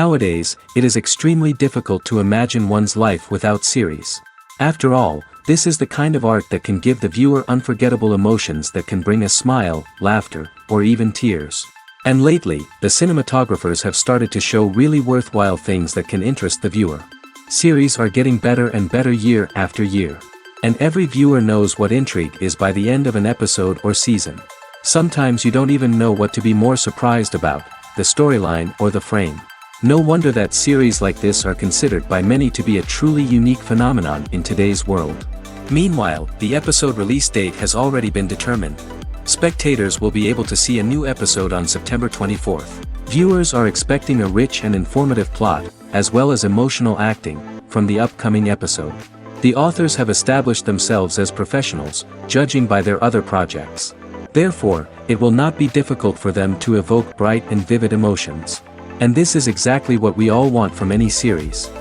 Nowadays, it is extremely difficult to imagine one's life without series. After all, this is the kind of art that can give the viewer unforgettable emotions that can bring a smile, laughter, or even tears. And lately, the cinematographers have started to show really worthwhile things that can interest the viewer. Series are getting better and better year after year. And every viewer knows what intrigue is by the end of an episode or season. Sometimes you don't even know what to be more surprised about, the storyline or the frame. No wonder that series like this are considered by many to be a truly unique phenomenon in today's world. Meanwhile, the episode release date has already been determined. Spectators will be able to see a new episode on September 24th. Viewers are expecting a rich and informative plot, as well as emotional acting, from the upcoming episode. The authors have established themselves as professionals, judging by their other projects. Therefore, it will not be difficult for them to evoke bright and vivid emotions. And this is exactly what we all want from any series.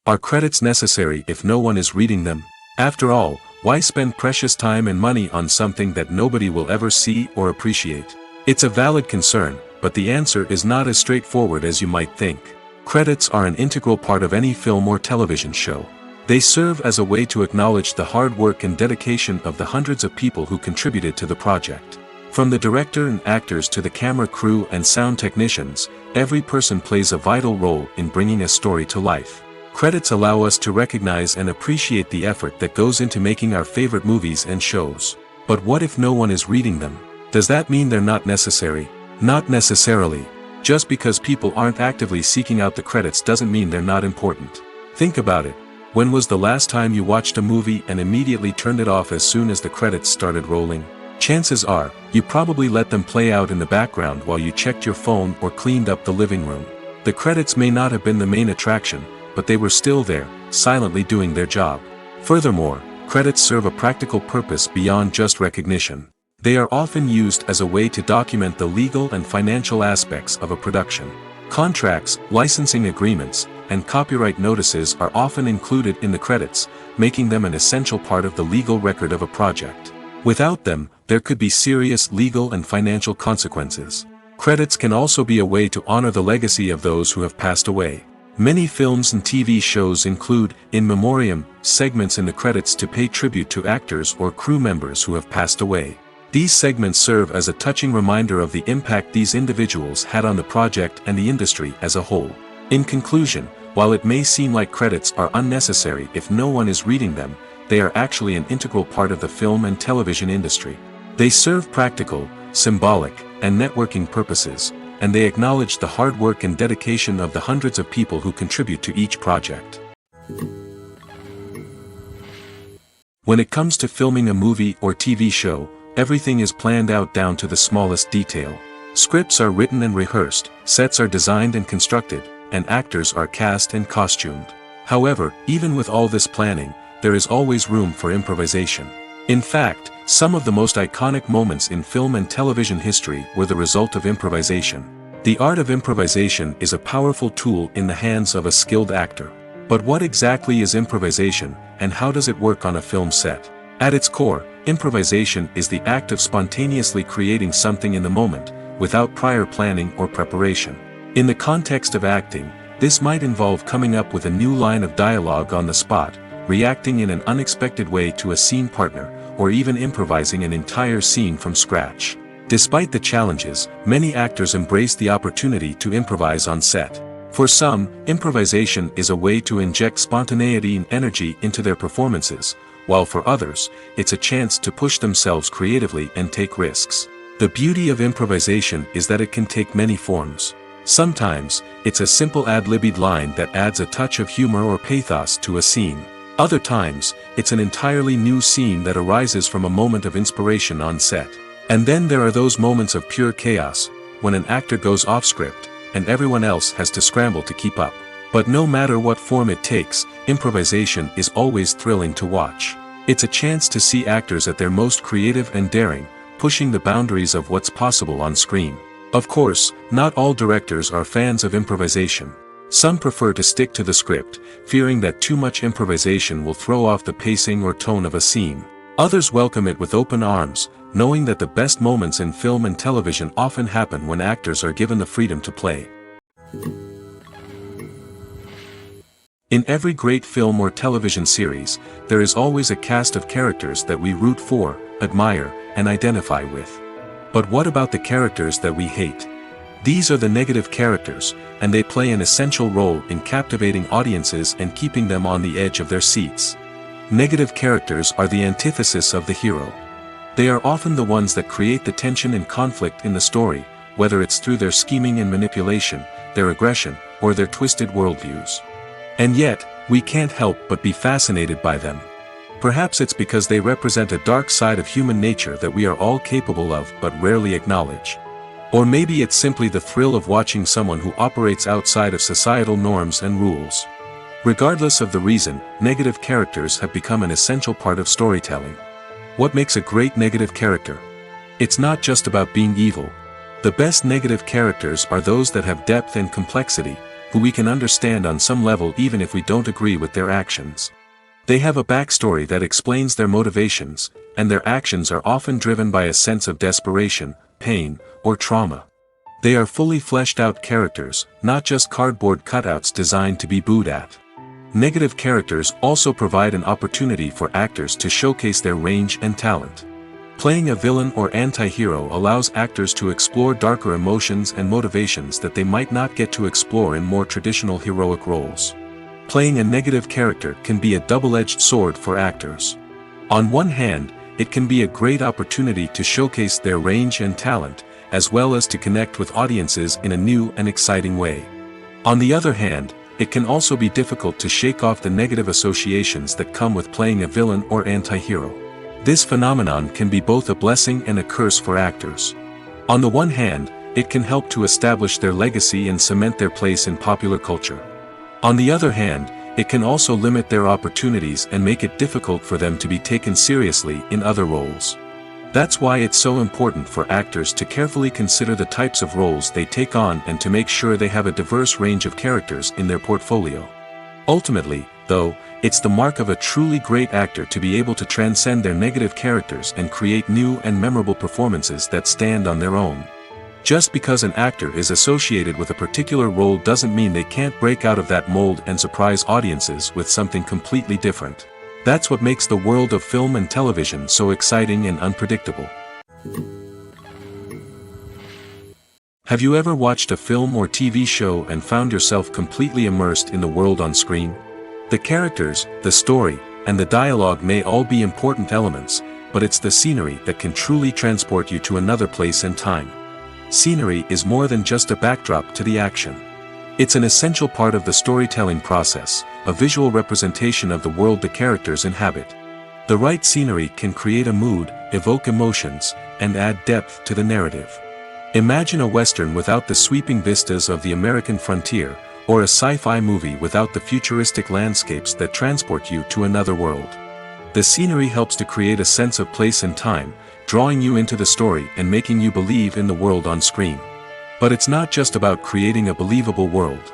Are credits necessary if no one is reading them? After all, why spend precious time and money on something that nobody will ever see or appreciate? It's a valid concern, but the answer is not as straightforward as you might think. Credits are an integral part of any film or television show. They serve as a way to acknowledge the hard work and dedication of the hundreds of people who contributed to the project. From the director and actors to the camera crew and sound technicians, every person plays a vital role in bringing a story to life. Credits allow us to recognize and appreciate the effort that goes into making our favorite movies and shows. But what if no one is reading them? Does that mean they're not necessary? Not necessarily. Just because people aren't actively seeking out the credits doesn't mean they're not important. Think about it. When was the last time you watched a movie and immediately turned it off as soon as the credits started rolling? Chances are, you probably let them play out in the background while you checked your phone or cleaned up the living room. The credits may not have been the main attraction, but they were still there, silently doing their job. Furthermore, credits serve a practical purpose beyond just recognition. They are often used as a way to document the legal and financial aspects of a production. Contracts, licensing agreements, and copyright notices are often included in the credits, making them an essential part of the legal record of a project. Without them, there could be serious legal and financial consequences. Credits can also be a way to honor the legacy of those who have passed away. Many films and TV shows include, in memoriam, segments in the credits to pay tribute to actors or crew members who have passed away. These segments serve as a touching reminder of the impact these individuals had on the project and the industry as a whole. In conclusion, while it may seem like credits are unnecessary if no one is reading them, they are actually an integral part of the film and television industry. They serve practical, symbolic, and networking purposes, and they acknowledge the hard work and dedication of the hundreds of people who contribute to each project. When it comes to filming a movie or TV show, everything is planned out down to the smallest detail. Scripts are written and rehearsed, sets are designed and constructed, and actors are cast and costumed. However, even with all this planning, there is always room for improvisation. In fact, some of the most iconic moments in film and television history were the result of improvisation. The art of improvisation is a powerful tool in the hands of a skilled actor. But what exactly is improvisation, and how does it work on a film set? At its core, improvisation is the act of spontaneously creating something in the moment, without prior planning or preparation. In the context of acting, this might involve coming up with a new line of dialogue on the spot, reacting in an unexpected way to a scene partner, or even improvising an entire scene from scratch. Despite the challenges, many actors embrace the opportunity to improvise on set. For some, improvisation is a way to inject spontaneity and energy into their performances, while for others, it's a chance to push themselves creatively and take risks. The beauty of improvisation is that it can take many forms. Sometimes, it's a simple ad-libbed line that adds a touch of humor or pathos to a scene. Other times, it's an entirely new scene that arises from a moment of inspiration on set. And then there are those moments of pure chaos, when an actor goes off script, and everyone else has to scramble to keep up. But no matter what form it takes, improvisation is always thrilling to watch. It's a chance to see actors at their most creative and daring, pushing the boundaries of what's possible on screen. Of course, not all directors are fans of improvisation. Some prefer to stick to the script, fearing that too much improvisation will throw off the pacing or tone of a scene. Others welcome it with open arms, knowing that the best moments in film and television often happen when actors are given the freedom to play. In every great film or television series, there is always a cast of characters that we root for, admire, and identify with. But what about the characters that we hate? These are the negative characters, and they play an essential role in captivating audiences and keeping them on the edge of their seats. Negative characters are the antithesis of the hero. They are often the ones that create the tension and conflict in the story, whether it's through their scheming and manipulation, their aggression, or their twisted worldviews. And yet, we can't help but be fascinated by them. Perhaps it's because they represent a dark side of human nature that we are all capable of but rarely acknowledge. Or maybe it's simply the thrill of watching someone who operates outside of societal norms and rules. Regardless of the reason, negative characters have become an essential part of storytelling. What makes a great negative character? It's not just about being evil. The best negative characters are those that have depth and complexity, who we can understand on some level even if we don't agree with their actions. They have a backstory that explains their motivations, and their actions are often driven by a sense of desperation, pain, or trauma. They are fully fleshed out characters, not just cardboard cutouts designed to be booed at. Negative characters also provide an opportunity for actors to showcase their range and talent. Playing a villain or anti-hero allows actors to explore darker emotions and motivations that they might not get to explore in more traditional heroic roles. Playing a negative character can be a double-edged sword for actors. On one hand, it can be a great opportunity to showcase their range and talent, as well as to connect with audiences in a new and exciting way. On the other hand, it can also be difficult to shake off the negative associations that come with playing a villain or anti-hero. This phenomenon can be both a blessing and a curse for actors. On the one hand, it can help to establish their legacy and cement their place in popular culture. On the other hand, it can also limit their opportunities and make it difficult for them to be taken seriously in other roles. That's why it's so important for actors to carefully consider the types of roles they take on and to make sure they have a diverse range of characters in their portfolio. Ultimately, though, it's the mark of a truly great actor to be able to transcend their negative characters and create new and memorable performances that stand on their own. Just because an actor is associated with a particular role doesn't mean they can't break out of that mold and surprise audiences with something completely different. That's what makes the world of film and television so exciting and unpredictable. Have you ever watched a film or TV show and found yourself completely immersed in the world on screen? The characters, the story, and the dialogue may all be important elements, but it's the scenery that can truly transport you to another place and time. Scenery is more than just a backdrop to the action. It's an essential part of the storytelling process, a visual representation of the world the characters inhabit. The right scenery can create a mood, evoke emotions, and add depth to the narrative. Imagine a Western without the sweeping vistas of the American frontier, or a sci-fi movie without the futuristic landscapes that transport you to another world. The scenery helps to create a sense of place and time, drawing you into the story and making you believe in the world on screen. But it's not just about creating a believable world.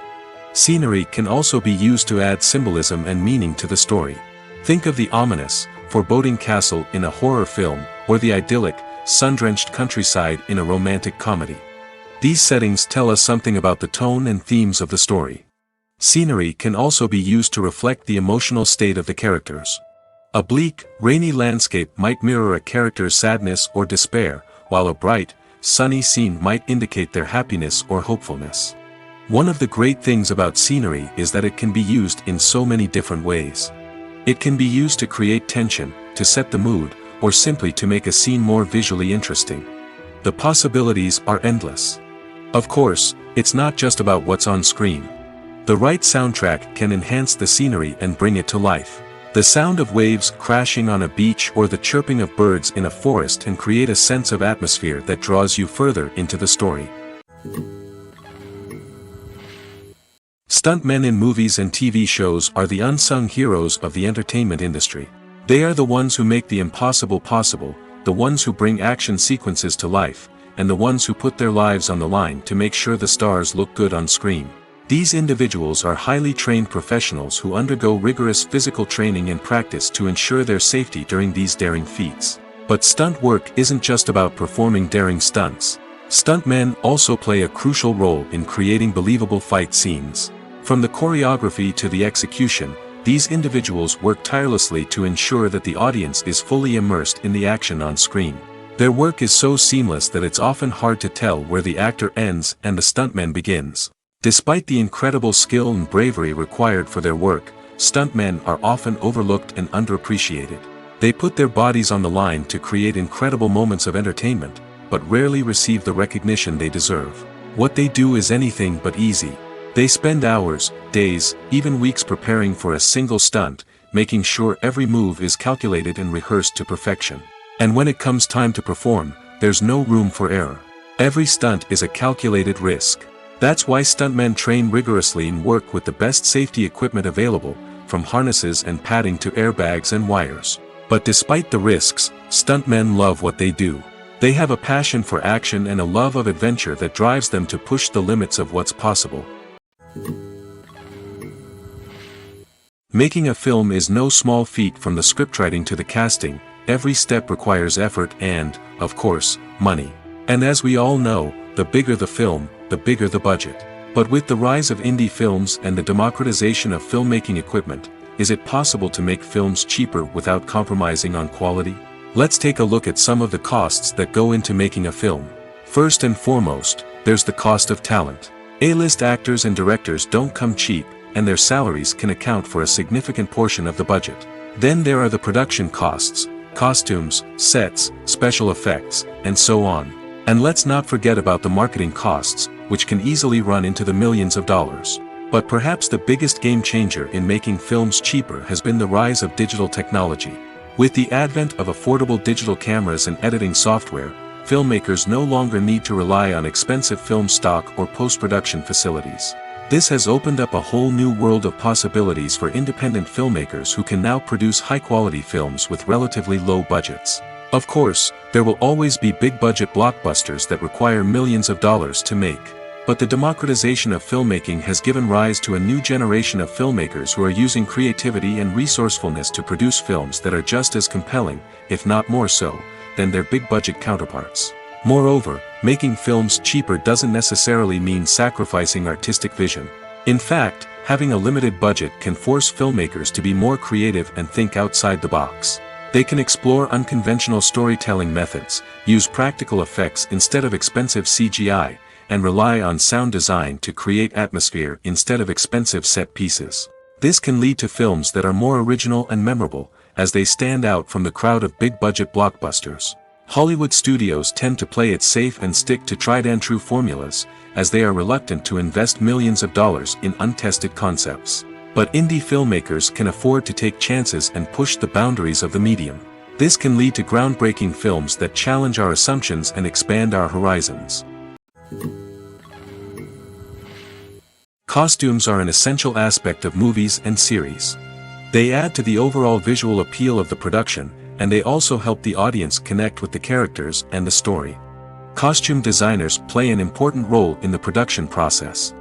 Scenery can also be used to add symbolism and meaning to the story. Think of the ominous, foreboding castle in a horror film, or the idyllic, sun-drenched countryside in a romantic comedy. These settings tell us something about the tone and themes of the story. Scenery can also be used to reflect the emotional state of the characters. A bleak, rainy landscape might mirror a character's sadness or despair, while a bright, sunny scene might indicate their happiness or hopefulness. One of the great things about scenery is that it can be used in so many different ways. It can be used to create tension, to set the mood, or simply to make a scene more visually interesting. The possibilities are endless. Of course, it's not just about what's on screen. The right soundtrack can enhance the scenery and bring it to life. The sound of waves crashing on a beach or the chirping of birds in a forest can create a sense of atmosphere that draws you further into the story. Stuntmen in movies and TV shows are the unsung heroes of the entertainment industry. They are the ones who make the impossible possible, the ones who bring action sequences to life, and the ones who put their lives on the line to make sure the stars look good on screen. These individuals are highly trained professionals who undergo rigorous physical training and practice to ensure their safety during these daring feats. But stunt work isn't just about performing daring stunts. Stuntmen also play a crucial role in creating believable fight scenes. From the choreography to the execution, these individuals work tirelessly to ensure that the audience is fully immersed in the action on screen. Their work is so seamless that it's often hard to tell where the actor ends and the stuntman begins. Despite the incredible skill and bravery required for their work, stuntmen are often overlooked and underappreciated. They put their bodies on the line to create incredible moments of entertainment, but rarely receive the recognition they deserve. What they do is anything but easy. They spend hours, days, even weeks preparing for a single stunt, making sure every move is calculated and rehearsed to perfection. And when it comes time to perform, there's no room for error. Every stunt is a calculated risk. That's why stuntmen train rigorously and work with the best safety equipment available, from harnesses and padding to airbags and wires. But despite the risks, stuntmen love what they do. They have a passion for action and a love of adventure that drives them to push the limits of what's possible. Making a film is no small feat. From the scriptwriting to the casting, every step requires effort and, of course, money. And as we all know, the bigger the film, the bigger the budget. But with the rise of indie films and the democratization of filmmaking equipment, is it possible to make films cheaper without compromising on quality? Let's take a look at some of the costs that go into making a film. First and foremost, there's the cost of talent. A-list actors and directors don't come cheap, and their salaries can account for a significant portion of the budget. Then there are the production costs, costumes, sets, special effects, and so on. And let's not forget about the marketing costs, which can easily run into the millions of dollars. But perhaps the biggest game changer in making films cheaper has been the rise of digital technology. With the advent of affordable digital cameras and editing software, filmmakers no longer need to rely on expensive film stock or post-production facilities. This has opened up a whole new world of possibilities for independent filmmakers who can now produce high-quality films with relatively low budgets. Of course, there will always be big-budget blockbusters that require millions of dollars to make. But the democratization of filmmaking has given rise to a new generation of filmmakers who are using creativity and resourcefulness to produce films that are just as compelling, if not more so, than their big-budget counterparts. Moreover, making films cheaper doesn't necessarily mean sacrificing artistic vision. In fact, having a limited budget can force filmmakers to be more creative and think outside the box. They can explore unconventional storytelling methods, use practical effects instead of expensive CGI, and rely on sound design to create atmosphere instead of expensive set pieces. This can lead to films that are more original and memorable, as they stand out from the crowd of big-budget blockbusters. Hollywood studios tend to play it safe and stick to tried-and-true formulas, as they are reluctant to invest millions of dollars in untested concepts. But indie filmmakers can afford to take chances and push the boundaries of the medium. This can lead to groundbreaking films that challenge our assumptions and expand our horizons. Costumes are an essential aspect of movies and series. They add to the overall visual appeal of the production, and they also help the audience connect with the characters and the story. Costume designers play an important role in the production process.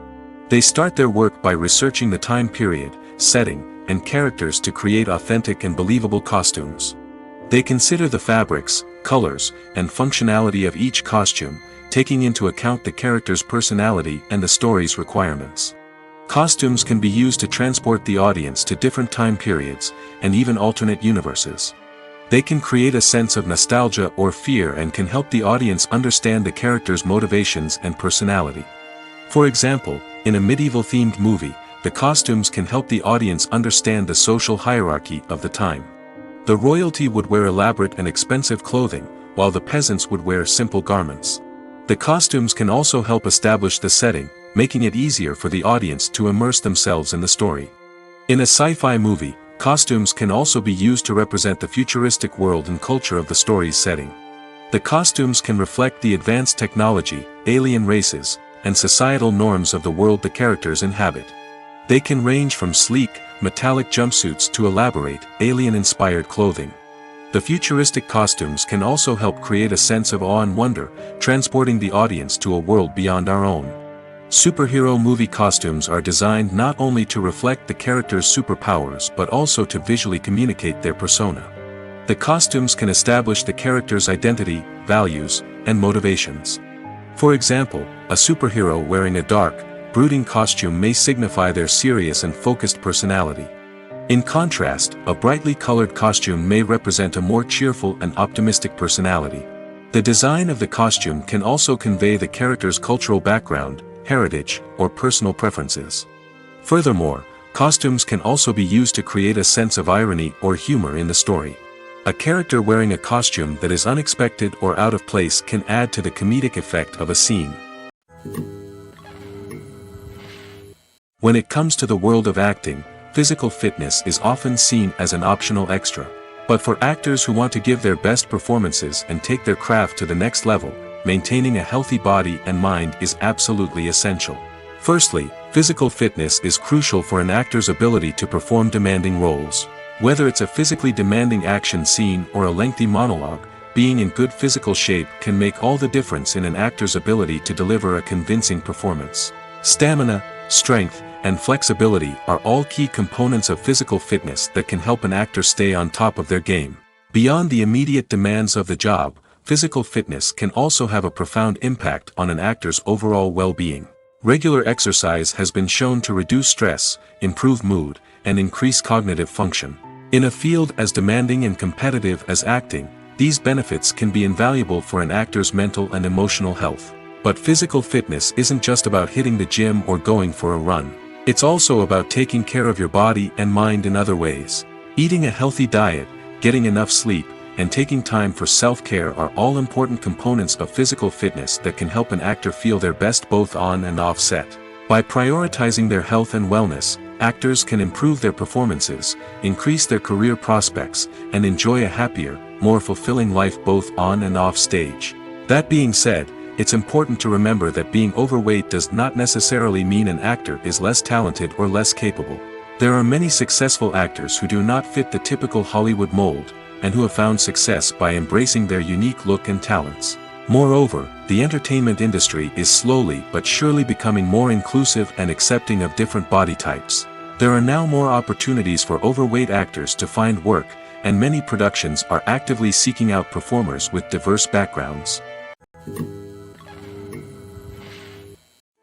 They start their work by researching the time period, setting, and characters to create authentic and believable costumes. They consider the fabrics, colors, and functionality of each costume, taking into account the character's personality and the story's requirements. Costumes can be used to transport the audience to different time periods, and even alternate universes. They can create a sense of nostalgia or fear and can help the audience understand the character's motivations and personality. For example, in a medieval-themed movie, the costumes can help the audience understand the social hierarchy of the time. The royalty would wear elaborate and expensive clothing, while the peasants would wear simple garments. The costumes can also help establish the setting, making it easier for the audience to immerse themselves in the story. In a sci-fi movie, costumes can also be used to represent the futuristic world and culture of the story's setting. The costumes can reflect the advanced technology, alien races, and societal norms of the world the characters inhabit. They can range from sleek, metallic jumpsuits to elaborate, alien-inspired clothing. The futuristic costumes can also help create a sense of awe and wonder, transporting the audience to a world beyond our own. Superhero movie costumes are designed not only to reflect the character's superpowers but also to visually communicate their persona. The costumes can establish the character's identity, values, and motivations. For example, a superhero wearing a dark, brooding costume may signify their serious and focused personality. In contrast, a brightly colored costume may represent a more cheerful and optimistic personality. The design of the costume can also convey the character's cultural background, heritage, or personal preferences. Furthermore, costumes can also be used to create a sense of irony or humor in the story. A character wearing a costume that is unexpected or out of place can add to the comedic effect of a scene. When it comes to the world of acting, physical fitness is often seen as an optional extra. But for actors who want to give their best performances and take their craft to the next level, maintaining a healthy body and mind is absolutely essential. Firstly, physical fitness is crucial for an actor's ability to perform demanding roles. Whether it's a physically demanding action scene or a lengthy monologue, being in good physical shape can make all the difference in an actor's ability to deliver a convincing performance. Stamina, strength, and flexibility are all key components of physical fitness that can help an actor stay on top of their game. Beyond the immediate demands of the job, physical fitness can also have a profound impact on an actor's overall well-being. Regular exercise has been shown to reduce stress, improve mood, and increase cognitive function. In a field as demanding and competitive as acting, these benefits can be invaluable for an actor's mental and emotional health. But physical fitness isn't just about hitting the gym or going for a run. It's also about taking care of your body and mind in other ways. Eating a healthy diet, getting enough sleep, and taking time for self-care are all important components of physical fitness that can help an actor feel their best both on and off set. By prioritizing their health and wellness, actors can improve their performances, increase their career prospects, and enjoy a happier, more fulfilling life both on and off stage. That being said, it's important to remember that being overweight does not necessarily mean an actor is less talented or less capable. There are many successful actors who do not fit the typical Hollywood mold, and who have found success by embracing their unique look and talents. Moreover, the entertainment industry is slowly but surely becoming more inclusive and accepting of different body types. There are now more opportunities for overweight actors to find work, and many productions are actively seeking out performers with diverse backgrounds.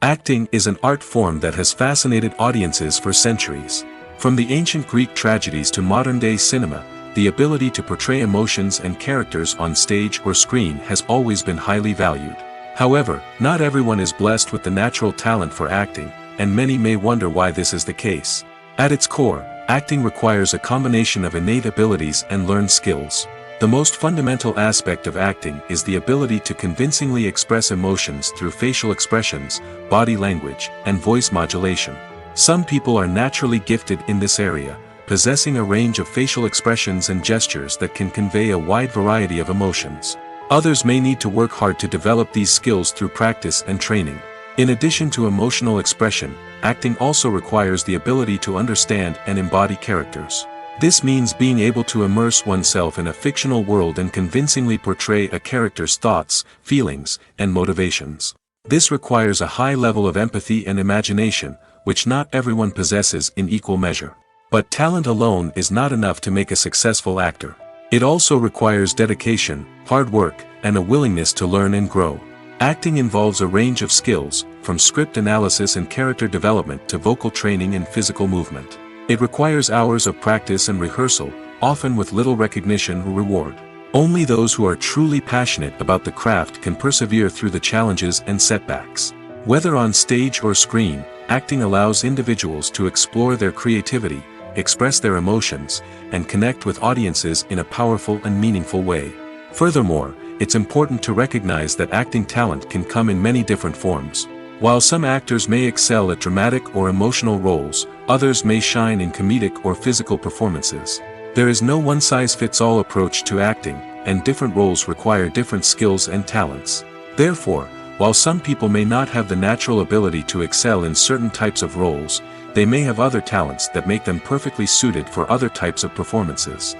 Acting is an art form that has fascinated audiences for centuries. From the ancient Greek tragedies to modern-day cinema, the ability to portray emotions and characters on stage or screen has always been highly valued. However, not everyone is blessed with the natural talent for acting, and many may wonder why this is the case. At its core, acting requires a combination of innate abilities and learned skills. The most fundamental aspect of acting is the ability to convincingly express emotions through facial expressions, body language, and voice modulation. Some people are naturally gifted in this area, possessing a range of facial expressions and gestures that can convey a wide variety of emotions. Others may need to work hard to develop these skills through practice and training. In addition to emotional expression, acting also requires the ability to understand and embody characters. This means being able to immerse oneself in a fictional world and convincingly portray a character's thoughts, feelings, and motivations. This requires a high level of empathy and imagination, which not everyone possesses in equal measure. But talent alone is not enough to make a successful actor. It also requires dedication, hard work, and a willingness to learn and grow. Acting involves a range of skills, from script analysis and character development to vocal training and physical movement. It requires hours of practice and rehearsal, often with little recognition or reward. Only those who are truly passionate about the craft can persevere through the challenges and setbacks. Whether on stage or screen, acting allows individuals to explore their creativity, express their emotions, and connect with audiences in a powerful and meaningful way. Furthermore, it's important to recognize that acting talent can come in many different forms. While some actors may excel at dramatic or emotional roles, others may shine in comedic or physical performances. There is no one-size-fits-all approach to acting, and different roles require different skills and talents. Therefore, while some people may not have the natural ability to excel in certain types of roles, they may have other talents that make them perfectly suited for other types of performances.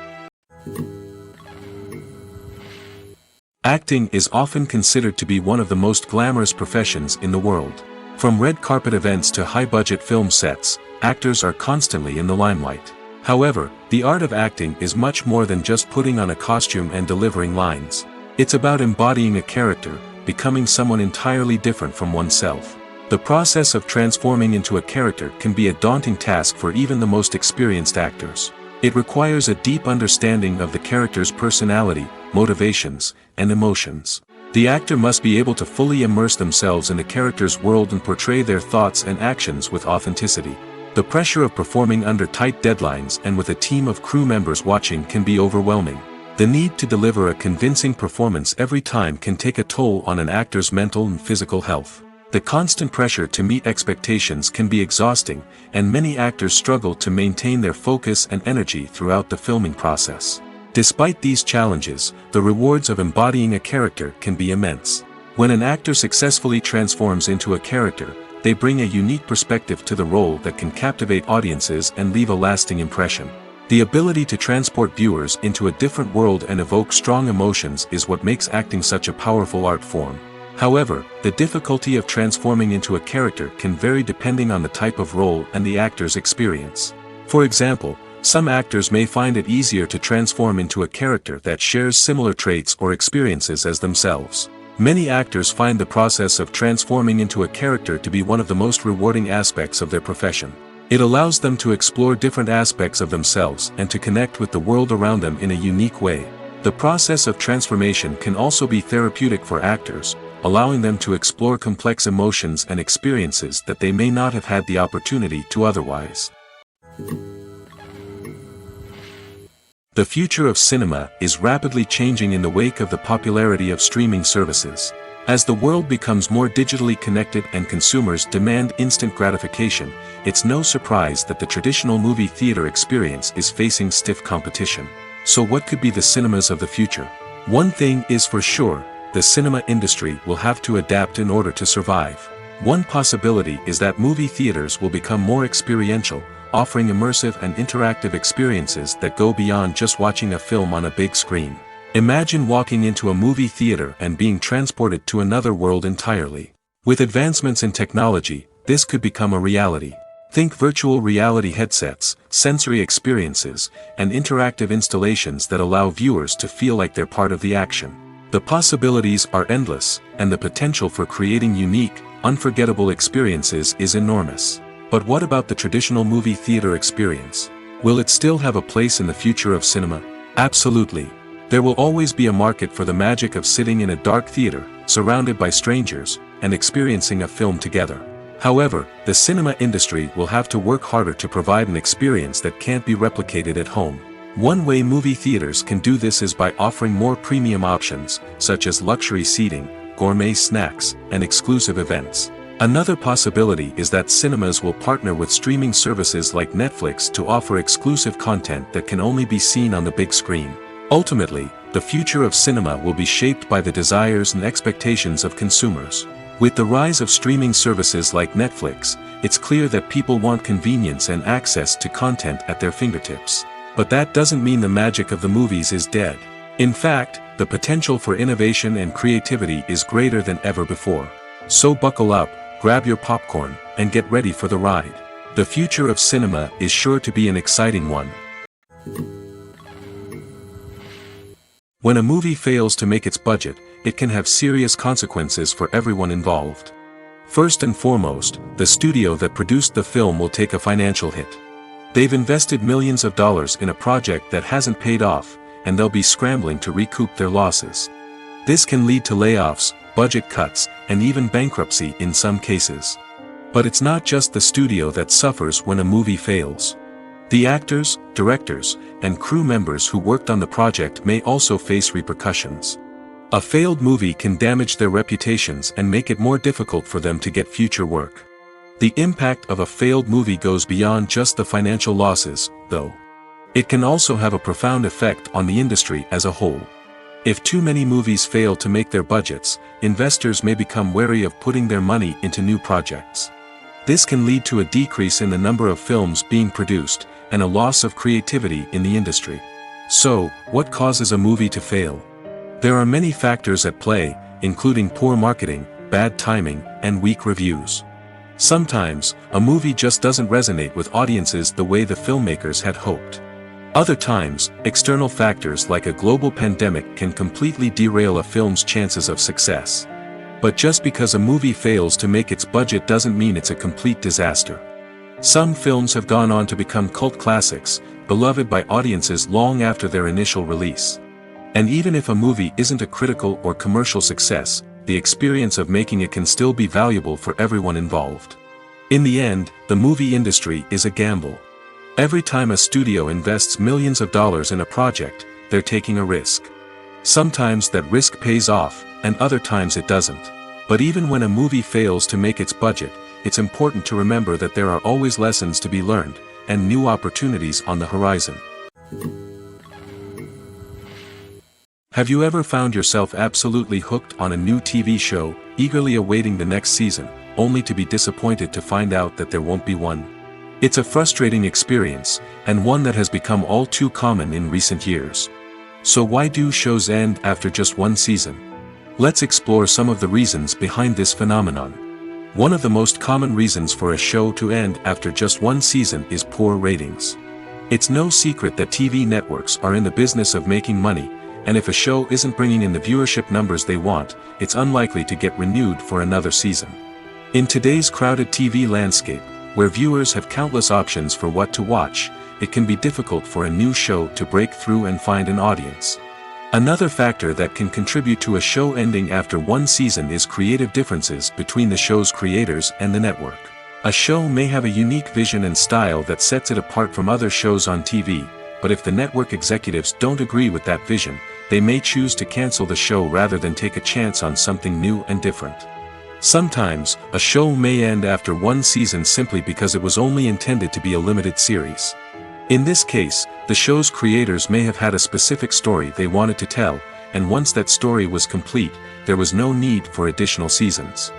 Acting is often considered to be one of the most glamorous professions in the world. From red carpet events to high-budget film sets, actors are constantly in the limelight. However, the art of acting is much more than just putting on a costume and delivering lines. It's about embodying a character, becoming someone entirely different from oneself. The process of transforming into a character can be a daunting task for even the most experienced actors. It requires a deep understanding of the character's personality, motivations, and emotions. The actor must be able to fully immerse themselves in the character's world and portray their thoughts and actions with authenticity. The pressure of performing under tight deadlines and with a team of crew members watching can be overwhelming. The need to deliver a convincing performance every time can take a toll on an actor's mental and physical health. The constant pressure to meet expectations can be exhausting, and many actors struggle to maintain their focus and energy throughout the filming process. Despite these challenges, the rewards of embodying a character can be immense. When an actor successfully transforms into a character, they bring a unique perspective to the role that can captivate audiences and leave a lasting impression. The ability to transport viewers into a different world and evoke strong emotions is what makes acting such a powerful art form. However, the difficulty of transforming into a character can vary depending on the type of role and the actor's experience. For example, some actors may find it easier to transform into a character that shares similar traits or experiences as themselves. Many actors find the process of transforming into a character to be one of the most rewarding aspects of their profession. It allows them to explore different aspects of themselves and to connect with the world around them in a unique way. The process of transformation can also be therapeutic for actors, allowing them to explore complex emotions and experiences that they may not have had the opportunity to otherwise. The future of cinema is rapidly changing in the wake of the popularity of streaming services. As the world becomes more digitally connected and consumers demand instant gratification, it's no surprise that the traditional movie theater experience is facing stiff competition. So what could be the cinemas of the future? One thing is for sure, the cinema industry will have to adapt in order to survive. One possibility is that movie theaters will become more experiential, offering immersive and interactive experiences that go beyond just watching a film on a big screen. Imagine walking into a movie theater and being transported to another world entirely. With advancements in technology, this could become a reality. Think virtual reality headsets, sensory experiences, and interactive installations that allow viewers to feel like they're part of the action. The possibilities are endless, and the potential for creating unique, unforgettable experiences is enormous. But what about the traditional movie theater experience? Will it still have a place in the future of cinema? Absolutely. There will always be a market for the magic of sitting in a dark theater, surrounded by strangers, and experiencing a film together. However, the cinema industry will have to work harder to provide an experience that can't be replicated at home. One way movie theaters can do this is by offering more premium options, such as luxury seating, gourmet snacks, and exclusive events. Another possibility is that cinemas will partner with streaming services like Netflix to offer exclusive content that can only be seen on the big screen. Ultimately, the future of cinema will be shaped by the desires and expectations of consumers. With the rise of streaming services like Netflix, it's clear that people want convenience and access to content at their fingertips. But that doesn't mean the magic of the movies is dead. In fact, the potential for innovation and creativity is greater than ever before. So buckle up, grab your popcorn, and get ready for the ride. The future of cinema is sure to be an exciting one. When a movie fails to make its budget, it can have serious consequences for everyone involved. First and foremost, the studio that produced the film will take a financial hit. They've invested millions of dollars in a project that hasn't paid off, and they'll be scrambling to recoup their losses. This can lead to layoffs, budget cuts, and even bankruptcy in some cases. But it's not just the studio that suffers when a movie fails. The actors, directors, and crew members who worked on the project may also face repercussions. A failed movie can damage their reputations and make it more difficult for them to get future work. The impact of a failed movie goes beyond just the financial losses, though. It can also have a profound effect on the industry as a whole. If too many movies fail to make their budgets, investors may become wary of putting their money into new projects. This can lead to a decrease in the number of films being produced, and a loss of creativity in the industry. So, what causes a movie to fail? There are many factors at play, including poor marketing, bad timing, and weak reviews. Sometimes, a movie just doesn't resonate with audiences the way the filmmakers had hoped. Other times, external factors like a global pandemic can completely derail a film's chances of success. But just because a movie fails to make its budget doesn't mean it's a complete disaster. Some films have gone on to become cult classics, beloved by audiences long after their initial release. And even if a movie isn't a critical or commercial success, the experience of making it can still be valuable for everyone involved. In the end, the movie industry is a gamble. Every time a studio invests millions of dollars in a project, they're taking a risk. Sometimes that risk pays off, and other times it doesn't. But even when a movie fails to make its budget, it's important to remember that there are always lessons to be learned, and new opportunities on the horizon. Have you ever found yourself absolutely hooked on a new TV show, eagerly awaiting the next season, only to be disappointed to find out that there won't be one? It's a frustrating experience, and one that has become all too common in recent years. So why do shows end after just one season? Let's explore some of the reasons behind this phenomenon. One of the most common reasons for a show to end after just one season is poor ratings. It's no secret that TV networks are in the business of making money, and if a show isn't bringing in the viewership numbers they want, it's unlikely to get renewed for another season. In today's crowded TV landscape, where viewers have countless options for what to watch, it can be difficult for a new show to break through and find an audience. Another factor that can contribute to a show ending after one season is creative differences between the show's creators and the network. A show may have a unique vision and style that sets it apart from other shows on TV, but if the network executives don't agree with that vision, they may choose to cancel the show rather than take a chance on something new and different. Sometimes, a show may end after one season simply because it was only intended to be a limited series. In this case, the show's creators may have had a specific story they wanted to tell, and once that story was complete, there was no need for additional seasons.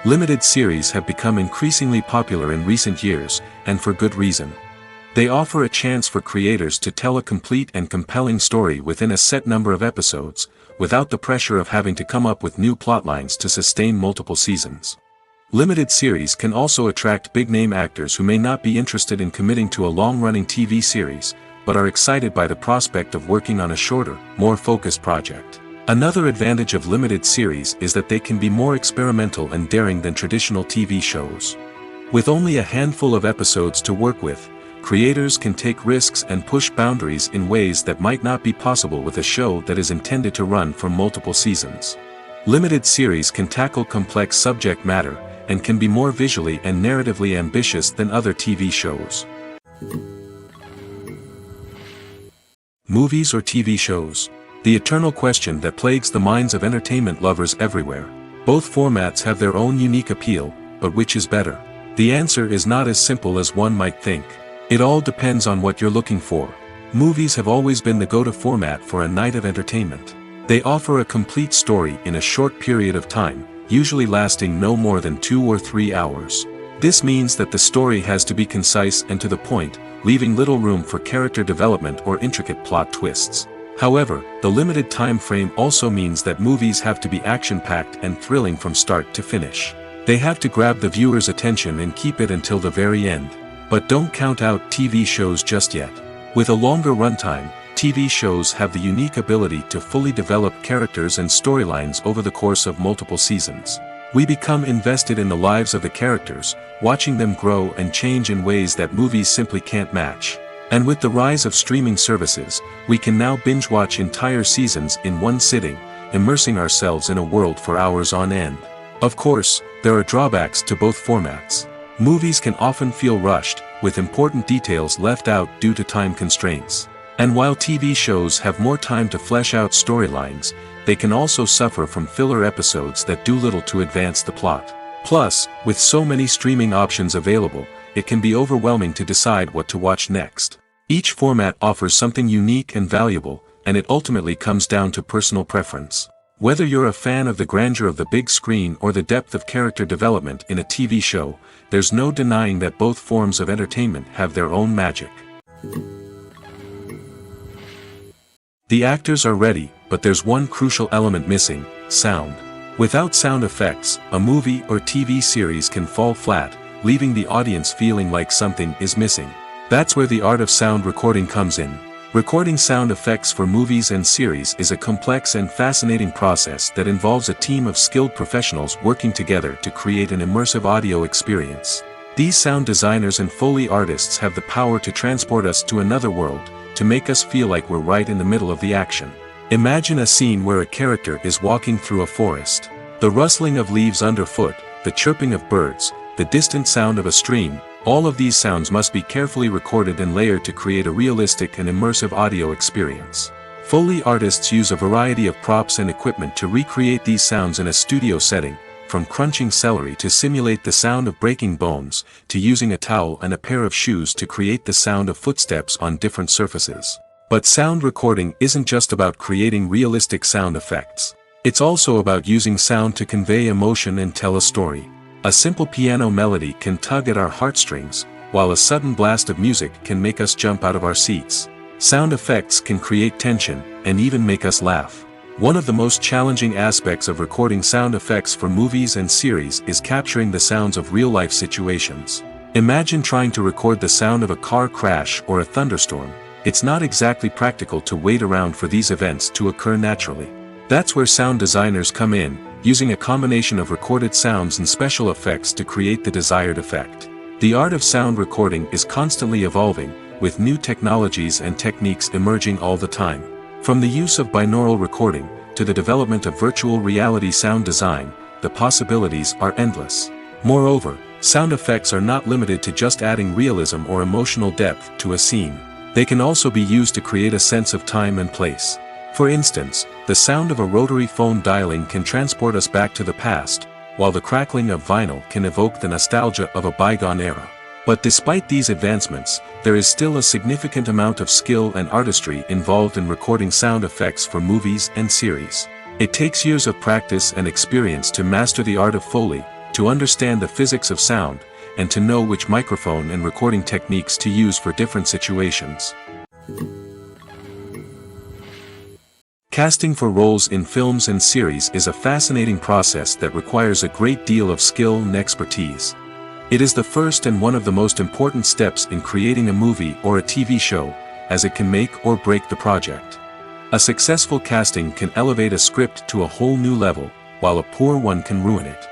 Limited series have become increasingly popular in recent years, and for good reason. They offer a chance for creators to tell a complete and compelling story within a set number of episodes, without the pressure of having to come up with new plotlines to sustain multiple seasons. Limited series can also attract big-name actors who may not be interested in committing to a long-running TV series, but are excited by the prospect of working on a shorter, more focused project. Another advantage of limited series is that they can be more experimental and daring than traditional TV shows. With only a handful of episodes to work with, creators can take risks and push boundaries in ways that might not be possible with a show that is intended to run for multiple seasons. Limited series can tackle complex subject matter, and can be more visually and narratively ambitious than other TV shows. Movies or TV shows? The eternal question that plagues the minds of entertainment lovers everywhere. Both formats have their own unique appeal, but which is better? The answer is not as simple as one might think. It all depends on what you're looking for. Movies have always been the go-to format for a night of entertainment. They offer a complete story in a short period of time, usually lasting no more than 2 or 3 hours. This means that the story has to be concise and to the point, leaving little room for character development or intricate plot twists. However, the limited time frame also means that movies have to be action-packed and thrilling from start to finish. They have to grab the viewer's attention and keep it until the very end. But don't count out TV shows just yet. With a longer runtime, TV shows have the unique ability to fully develop characters and storylines over the course of multiple seasons. We become invested in the lives of the characters, watching them grow and change in ways that movies simply can't match. And with the rise of streaming services, we can now binge-watch entire seasons in one sitting, immersing ourselves in a world for hours on end. Of course, there are drawbacks to both formats. Movies can often feel rushed, with important details left out due to time constraints. And while TV shows have more time to flesh out storylines, they can also suffer from filler episodes that do little to advance the plot. Plus, with so many streaming options available, it can be overwhelming to decide what to watch next. Each format offers something unique and valuable, and it ultimately comes down to personal preference. Whether you're a fan of the grandeur of the big screen or the depth of character development in a TV show, there's no denying that both forms of entertainment have their own magic. The actors are ready, but there's one crucial element missing: sound. Without sound effects, a movie or TV series can fall flat, leaving the audience feeling like something is missing. That's where the art of sound recording comes in. Recording sound effects for movies and series is a complex and fascinating process that involves a team of skilled professionals working together to create an immersive audio experience. These sound designers and Foley artists have the power to transport us to another world, to make us feel like we're right in the middle of the action. Imagine a scene where a character is walking through a forest. The rustling of leaves underfoot, the chirping of birds, the distant sound of a stream, all of these sounds must be carefully recorded and layered to create a realistic and immersive audio experience. Foley artists use a variety of props and equipment to recreate these sounds in a studio setting, from crunching celery to simulate the sound of breaking bones, to using a towel and a pair of shoes to create the sound of footsteps on different surfaces. But sound recording isn't just about creating realistic sound effects. It's also about using sound to convey emotion and tell a story. A simple piano melody can tug at our heartstrings, while a sudden blast of music can make us jump out of our seats. Sound effects can create tension, and even make us laugh. One of the most challenging aspects of recording sound effects for movies and series is capturing the sounds of real-life situations. Imagine trying to record the sound of a car crash or a thunderstorm. It's not exactly practical to wait around for these events to occur naturally. That's where sound designers come in, using a combination of recorded sounds and special effects to create the desired effect. The art of sound recording is constantly evolving, with new technologies and techniques emerging all the time. From the use of binaural recording, to the development of virtual reality sound design, the possibilities are endless. Moreover, sound effects are not limited to just adding realism or emotional depth to a scene. They can also be used to create a sense of time and place. For instance, the sound of a rotary phone dialing can transport us back to the past, while the crackling of vinyl can evoke the nostalgia of a bygone era. But despite these advancements, there is still a significant amount of skill and artistry involved in recording sound effects for movies and series. It takes years of practice and experience to master the art of Foley, to understand the physics of sound, and to know which microphone and recording techniques to use for different situations. Casting for roles in films and series is a fascinating process that requires a great deal of skill and expertise. It is the first and one of the most important steps in creating a movie or a TV show, as it can make or break the project. A successful casting can elevate a script to a whole new level, while a poor one can ruin it.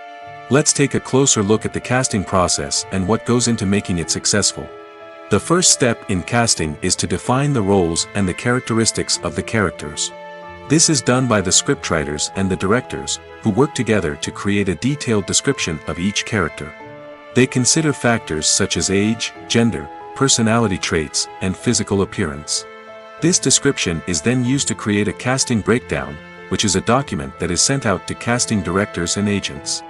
Let's take a closer look at the casting process and what goes into making it successful. The first step in casting is to define the roles and the characteristics of the characters. This is done by the scriptwriters and the directors, who work together to create a detailed description of each character. They consider factors such as age, gender, personality traits, and physical appearance. This description is then used to create a casting breakdown, which is a document that is sent out to casting directors and agents.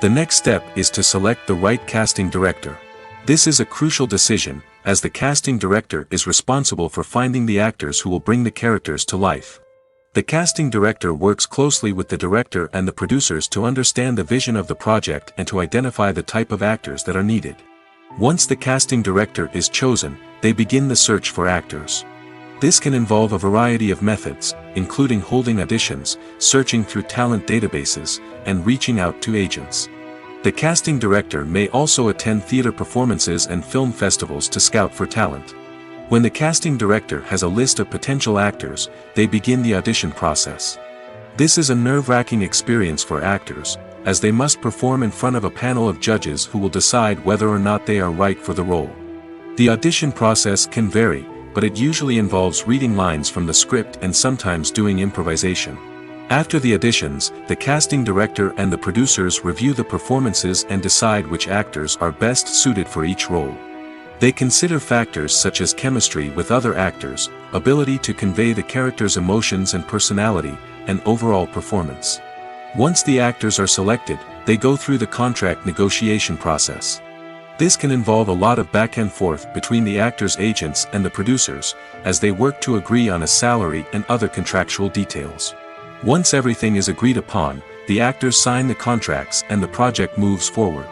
The next step is to select the right casting director. This is a crucial decision, as the casting director is responsible for finding the actors who will bring the characters to life. The casting director works closely with the director and the producers to understand the vision of the project and to identify the type of actors that are needed. Once the casting director is chosen, they begin the search for actors. This can involve a variety of methods, including holding auditions, searching through talent databases, and reaching out to agents. The casting director may also attend theater performances and film festivals to scout for talent. When the casting director has a list of potential actors, they begin the audition process. This is a nerve-wracking experience for actors, as they must perform in front of a panel of judges who will decide whether or not they are right for the role. The audition process can vary, but it usually involves reading lines from the script and sometimes doing improvisation. After the auditions, the casting director and the producers review the performances and decide which actors are best suited for each role. They consider factors such as chemistry with other actors, ability to convey the character's emotions and personality, and overall performance. Once the actors are selected, they go through the contract negotiation process. This can involve a lot of back and forth between the actors' agents and the producers, as they work to agree on a salary and other contractual details. Once everything is agreed upon, the actors sign the contracts and the project moves forward.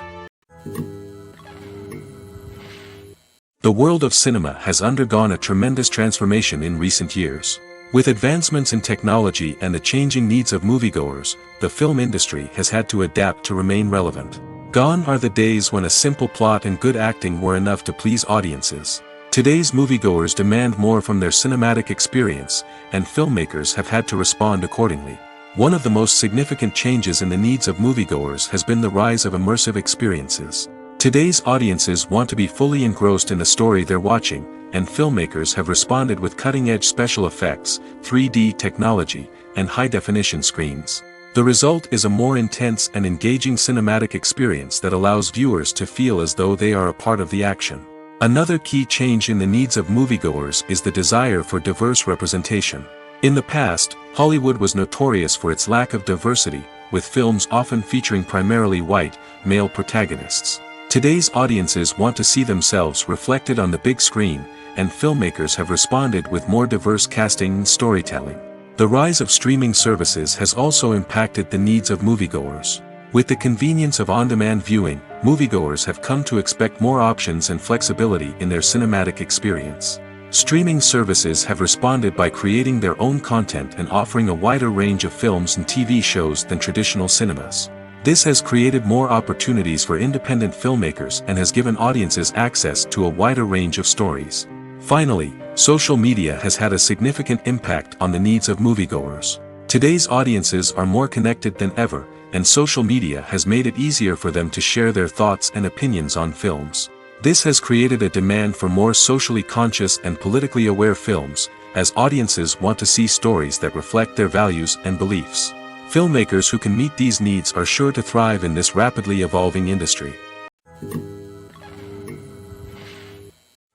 The world of cinema has undergone a tremendous transformation in recent years. With advancements in technology and the changing needs of moviegoers, the film industry has had to adapt to remain relevant. Gone are the days when a simple plot and good acting were enough to please audiences. Today's moviegoers demand more from their cinematic experience, and filmmakers have had to respond accordingly. One of the most significant changes in the needs of moviegoers has been the rise of immersive experiences. Today's audiences want to be fully engrossed in the story they're watching, and filmmakers have responded with cutting-edge special effects, 3D technology, and high-definition screens. The result is a more intense and engaging cinematic experience that allows viewers to feel as though they are a part of the action. Another key change in the needs of moviegoers is the desire for diverse representation. In the past, Hollywood was notorious for its lack of diversity, with films often featuring primarily white, male protagonists. Today's audiences want to see themselves reflected on the big screen, and filmmakers have responded with more diverse casting and storytelling. The rise of streaming services has also impacted the needs of moviegoers. With the convenience of on-demand viewing, moviegoers have come to expect more options and flexibility in their cinematic experience. Streaming services have responded by creating their own content and offering a wider range of films and TV shows than traditional cinemas. This has created more opportunities for independent filmmakers and has given audiences access to a wider range of stories. Finally, social media has had a significant impact on the needs of moviegoers. Today's audiences are more connected than ever, and social media has made it easier for them to share their thoughts and opinions on films. This has created a demand for more socially conscious and politically aware films, as audiences want to see stories that reflect their values and beliefs. Filmmakers who can meet these needs are sure to thrive in this rapidly evolving industry.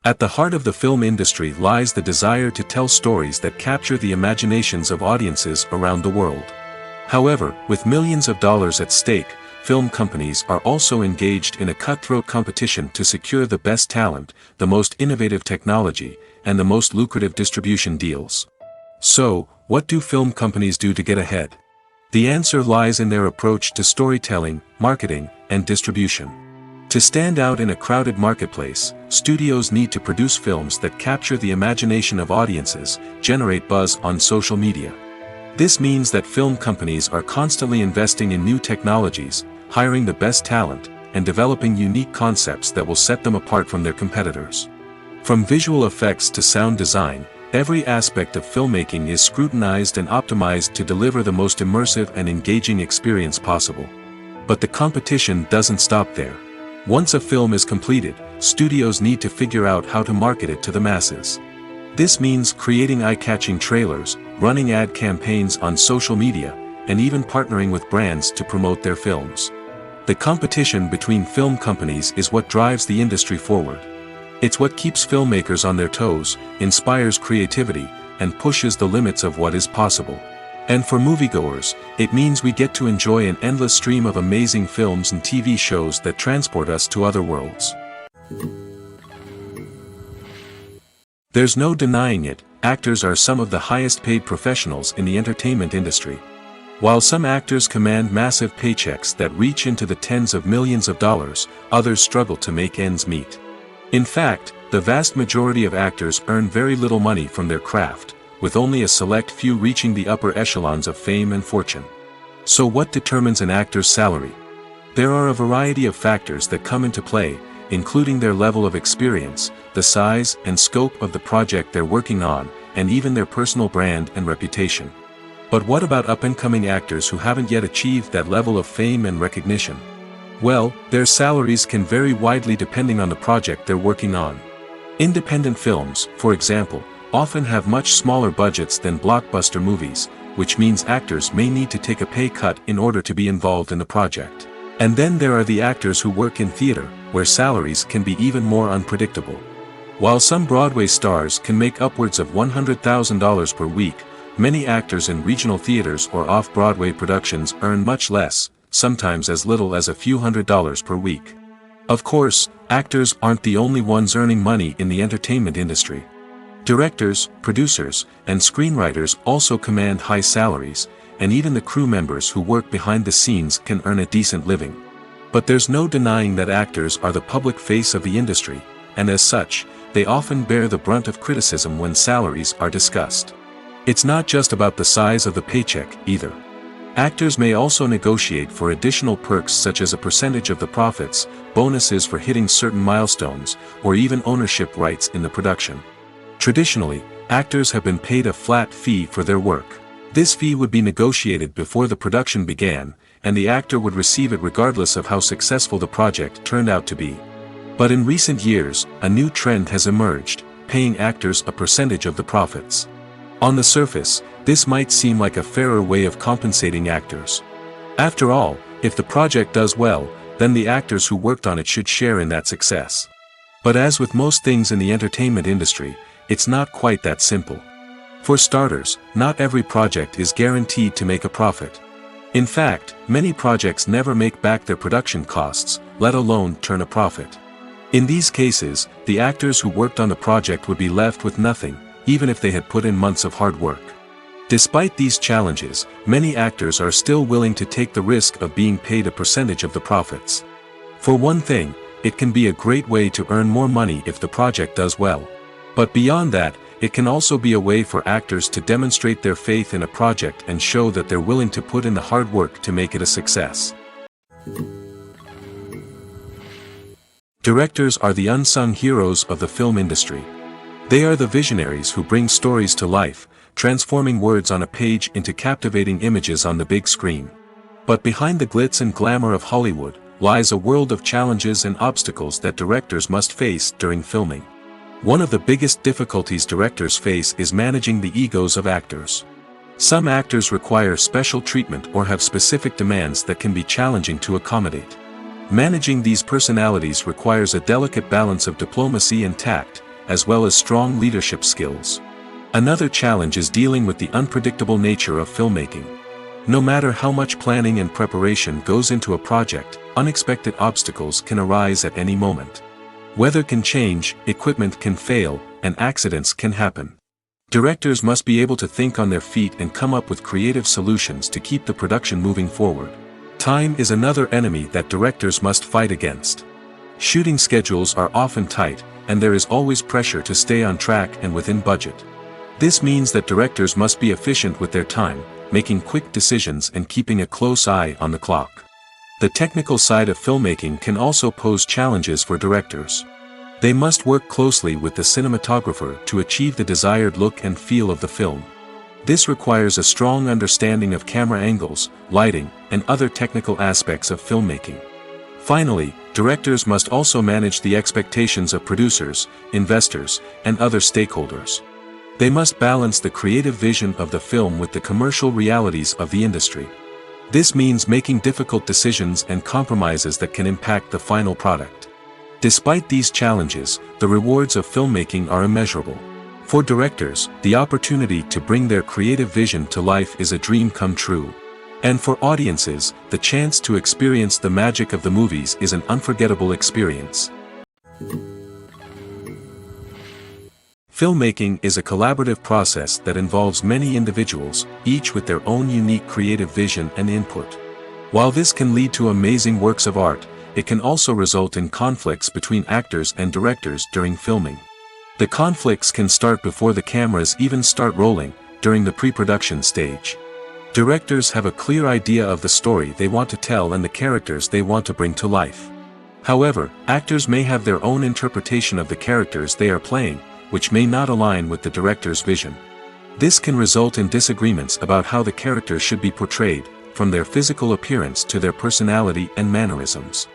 At the heart of the film industry lies the desire to tell stories that capture the imaginations of audiences around the world. However, with millions of dollars at stake, film companies are also engaged in a cutthroat competition to secure the best talent, the most innovative technology, and the most lucrative distribution deals. So, what do film companies do to get ahead? The answer lies in their approach to storytelling, marketing, and distribution. To stand out in a crowded marketplace, studios need to produce films that capture the imagination of audiences, generate buzz on social media. This means that film companies are constantly investing in new technologies, hiring the best talent, and developing unique concepts that will set them apart from their competitors. From visual effects to sound design, every aspect of filmmaking is scrutinized and optimized to deliver the most immersive and engaging experience possible. But the competition doesn't stop there. Once a film is completed, studios need to figure out how to market it to the masses. This means creating eye-catching trailers, running ad campaigns on social media, and even partnering with brands to promote their films. The competition between film companies is what drives the industry forward. It's what keeps filmmakers on their toes, inspires creativity, and pushes the limits of what is possible. And for moviegoers, it means we get to enjoy an endless stream of amazing films and TV shows that transport us to other worlds. There's no denying it, actors are some of the highest paid professionals in the entertainment industry. While some actors command massive paychecks that reach into the tens of millions of dollars, others struggle to make ends meet. In fact, the vast majority of actors earn very little money from their craft, with only a select few reaching the upper echelons of fame and fortune. So what determines an actor's salary? There are a variety of factors that come into play, including their level of experience, the size and scope of the project they're working on, and even their personal brand and reputation. But what about up-and-coming actors who haven't yet achieved that level of fame and recognition? Well, their salaries can vary widely depending on the project they're working on. Independent films, for example, often have much smaller budgets than blockbuster movies, which means actors may need to take a pay cut in order to be involved in the project. And then there are the actors who work in theater, where salaries can be even more unpredictable. While some Broadway stars can make upwards of $100,000 per week, many actors in regional theaters or off-Broadway productions earn much less, sometimes as little as a few $100s per week. Of course, actors aren't the only ones earning money in the entertainment industry. Directors, producers, and screenwriters also command high salaries, and even the crew members who work behind the scenes can earn a decent living. But there's no denying that actors are the public face of the industry, and as such, they often bear the brunt of criticism when salaries are discussed. It's not just about the size of the paycheck, either. Actors may also negotiate for additional perks such as a percentage of the profits, bonuses for hitting certain milestones, or even ownership rights in the production. Traditionally, actors have been paid a flat fee for their work. This fee would be negotiated before the production began, and the actor would receive it regardless of how successful the project turned out to be. But in recent years, a new trend has emerged, paying actors a percentage of the profits. On the surface, this might seem like a fairer way of compensating actors. After all, if the project does well, then the actors who worked on it should share in that success. But as with most things in the entertainment industry, it's not quite that simple. For starters, not every project is guaranteed to make a profit. In fact, many projects never make back their production costs, let alone turn a profit. In these cases, the actors who worked on the project would be left with nothing, even if they had put in months of hard work. Despite these challenges, many actors are still willing to take the risk of being paid a percentage of the profits. For one thing, it can be a great way to earn more money if the project does well. But beyond that, it can also be a way for actors to demonstrate their faith in a project and show that they're willing to put in the hard work to make it a success. Directors are the unsung heroes of the film industry. They are the visionaries who bring stories to life, transforming words on a page into captivating images on the big screen. But behind the glitz and glamour of Hollywood, lies a world of challenges and obstacles that directors must face during filming. One of the biggest difficulties directors face is managing the egos of actors. Some actors require special treatment or have specific demands that can be challenging to accommodate. Managing these personalities requires a delicate balance of diplomacy and tact, as well as strong leadership skills. Another challenge is dealing with the unpredictable nature of filmmaking. No matter how much planning and preparation goes into a project, unexpected obstacles can arise at any moment. Weather can change, equipment can fail, and accidents can happen. Directors must be able to think on their feet and come up with creative solutions to keep the production moving forward. Time is another enemy that directors must fight against. Shooting schedules are often tight, and there is always pressure to stay on track and within budget. This means that directors must be efficient with their time, making quick decisions and keeping a close eye on the clock. The technical side of filmmaking can also pose challenges for directors. They must work closely with the cinematographer to achieve the desired look and feel of the film. This requires a strong understanding of camera angles, lighting, and other technical aspects of filmmaking. Finally, directors must also manage the expectations of producers, investors, and other stakeholders. They must balance the creative vision of the film with the commercial realities of the industry. This means making difficult decisions and compromises that can impact the final product. Despite these challenges, the rewards of filmmaking are immeasurable. For directors, the opportunity to bring their creative vision to life is a dream come true. And for audiences, the chance to experience the magic of the movies is an unforgettable experience. Filmmaking is a collaborative process that involves many individuals, each with their own unique creative vision and input. While this can lead to amazing works of art, it can also result in conflicts between actors and directors during filming. The conflicts can start before the cameras even start rolling, during the pre-production stage. Directors have a clear idea of the story they want to tell and the characters they want to bring to life. However, actors may have their own interpretation of the characters they are playing, which may not align with the director's vision. This can result in disagreements about how the characters should be portrayed, from their physical appearance to their personality and mannerisms.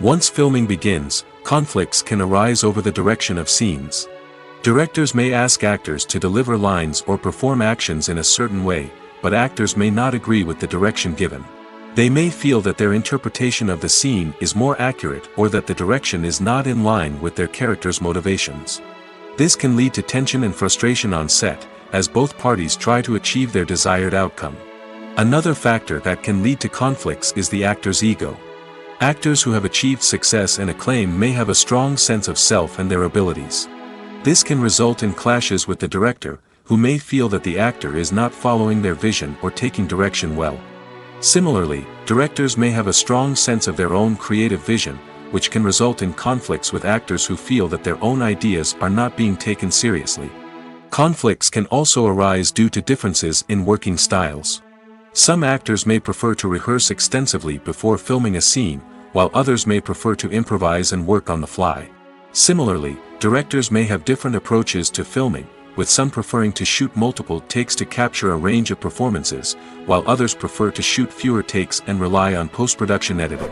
Once filming begins, conflicts can arise over the direction of scenes. Directors may ask actors to deliver lines or perform actions in a certain way, but actors may not agree with the direction given. They may feel that their interpretation of the scene is more accurate or that the direction is not in line with their character's motivations. This can lead to tension and frustration on set, as both parties try to achieve their desired outcome. Another factor that can lead to conflicts is the actor's ego. Actors who have achieved success and acclaim may have a strong sense of self and their abilities. This can result in clashes with the director, who may feel that the actor is not following their vision or taking direction well. Similarly, directors may have a strong sense of their own creative vision, which can result in conflicts with actors who feel that their own ideas are not being taken seriously. Conflicts can also arise due to differences in working styles. Some actors may prefer to rehearse extensively before filming a scene, while others may prefer to improvise and work on the fly. Similarly, directors may have different approaches to filming, with some preferring to shoot multiple takes to capture a range of performances, while others prefer to shoot fewer takes and rely on post-production editing.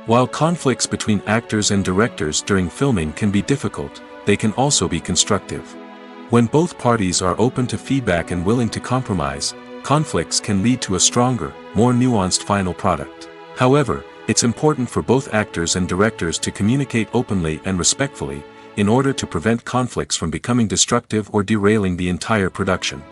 While conflicts between actors and directors during filming can be difficult, they can also be constructive. When both parties are open to feedback and willing to compromise, conflicts can lead to a stronger, more nuanced final product. However, it's important for both actors and directors to communicate openly and respectfully, in order to prevent conflicts from becoming destructive or derailing the entire production.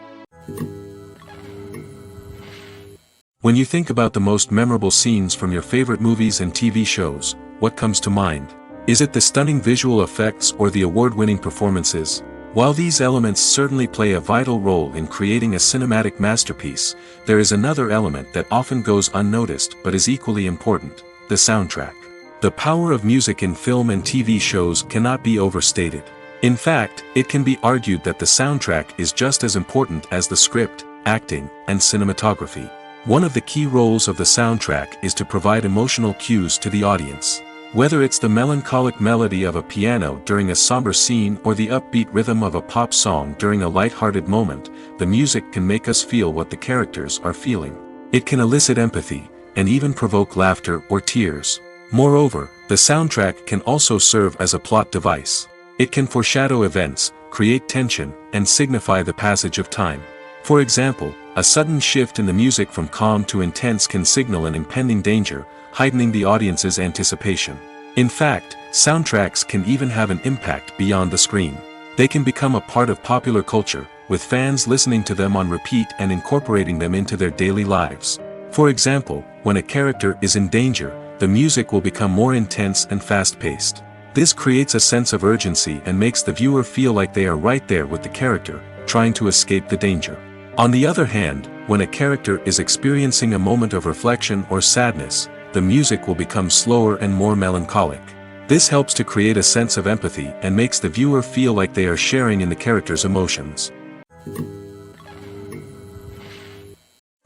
When you think about the most memorable scenes from your favorite movies and TV shows, what comes to mind? Is it the stunning visual effects or the award-winning performances? While these elements certainly play a vital role in creating a cinematic masterpiece, there is another element that often goes unnoticed but is equally important: the soundtrack. The power of music in film and TV shows cannot be overstated. In fact, it can be argued that the soundtrack is just as important as the script, acting, and cinematography. One of the key roles of the soundtrack is to provide emotional cues to the audience. Whether it's the melancholic melody of a piano during a somber scene or the upbeat rhythm of a pop song during a light-hearted moment, the music can make us feel what the characters are feeling. It can elicit empathy, and even provoke laughter or tears. Moreover, the soundtrack can also serve as a plot device. It can foreshadow events, create tension, and signify the passage of time. For example, a sudden shift in the music from calm to intense can signal an impending danger, heightening the audience's anticipation. In fact, soundtracks can even have an impact beyond the screen. They can become a part of popular culture, with fans listening to them on repeat and incorporating them into their daily lives. For example, when a character is in danger, the music will become more intense and fast-paced. This creates a sense of urgency and makes the viewer feel like they are right there with the character, trying to escape the danger. On the other hand, when a character is experiencing a moment of reflection or sadness, the music will become slower and more melancholic. This helps to create a sense of empathy and makes the viewer feel like they are sharing in the character's emotions.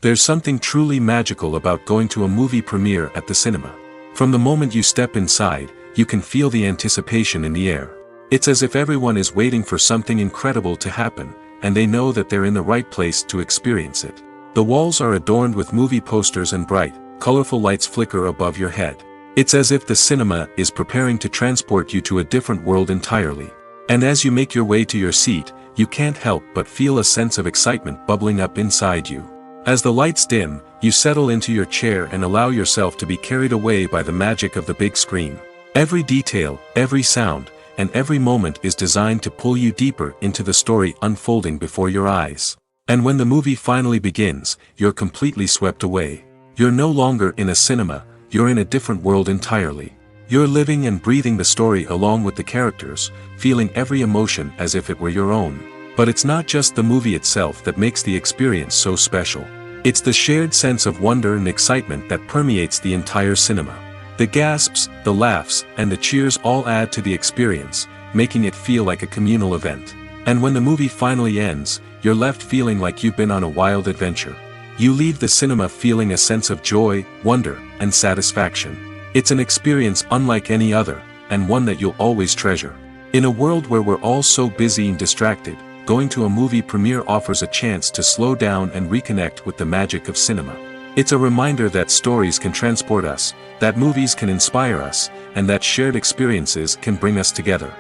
There's something truly magical about going to a movie premiere at the cinema. From the moment you step inside, you can feel the anticipation in the air. It's as if everyone is waiting for something incredible to happen, and they know that they're in the right place to experience it. The walls are adorned with movie posters and bright, colorful lights flicker above your head. It's as if the cinema is preparing to transport you to a different world entirely. And as you make your way to your seat, you can't help but feel a sense of excitement bubbling up inside you. As the lights dim, you settle into your chair and allow yourself to be carried away by the magic of the big screen. Every detail, every sound, and every moment is designed to pull you deeper into the story unfolding before your eyes. And when the movie finally begins, you're completely swept away. You're no longer in a cinema, you're in a different world entirely. You're living and breathing the story along with the characters, feeling every emotion as if it were your own. But it's not just the movie itself that makes the experience so special. It's the shared sense of wonder and excitement that permeates the entire cinema. The gasps, the laughs, and the cheers all add to the experience, making it feel like a communal event. And when the movie finally ends, you're left feeling like you've been on a wild adventure. You leave the cinema feeling a sense of joy, wonder, and satisfaction. It's an experience unlike any other, and one that you'll always treasure. In a world where we're all so busy and distracted, going to a movie premiere offers a chance to slow down and reconnect with the magic of cinema. It's a reminder that stories can transport us, that movies can inspire us, and that shared experiences can bring us together.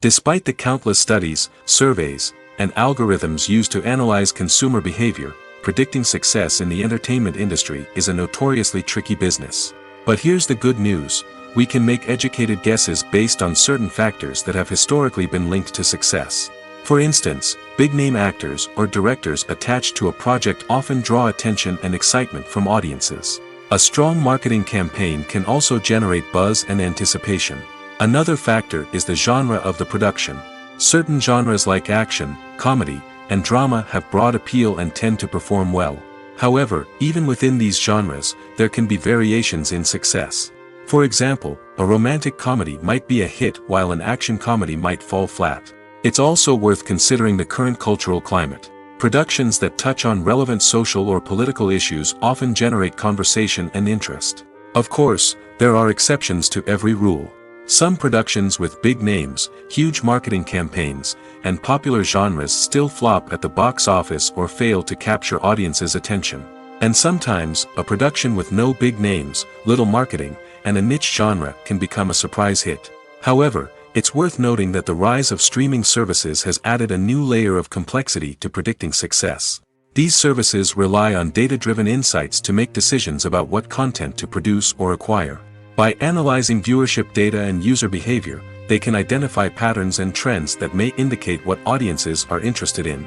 Despite the countless studies, surveys, and algorithms used to analyze consumer behavior, predicting success in the entertainment industry is a notoriously tricky business. But here's the good news: we can make educated guesses based on certain factors that have historically been linked to success. For instance, big-name actors or directors attached to a project often draw attention and excitement from audiences. A strong marketing campaign can also generate buzz and anticipation. Another factor is the genre of the production. Certain genres like action, comedy, and drama have broad appeal and tend to perform well. However, even within these genres, there can be variations in success. For example, a romantic comedy might be a hit while an action comedy might fall flat. It's also worth considering the current cultural climate. Productions that touch on relevant social or political issues often generate conversation and interest. Of course, there are exceptions to every rule. Some productions with big names, huge marketing campaigns, and popular genres still flop at the box office or fail to capture audiences' attention. And sometimes, a production with no big names, little marketing, and a niche genre can become a surprise hit. However, it's worth noting that the rise of streaming services has added a new layer of complexity to predicting success. These services rely on data-driven insights to make decisions about what content to produce or acquire. By analyzing viewership data and user behavior, they can identify patterns and trends that may indicate what audiences are interested in.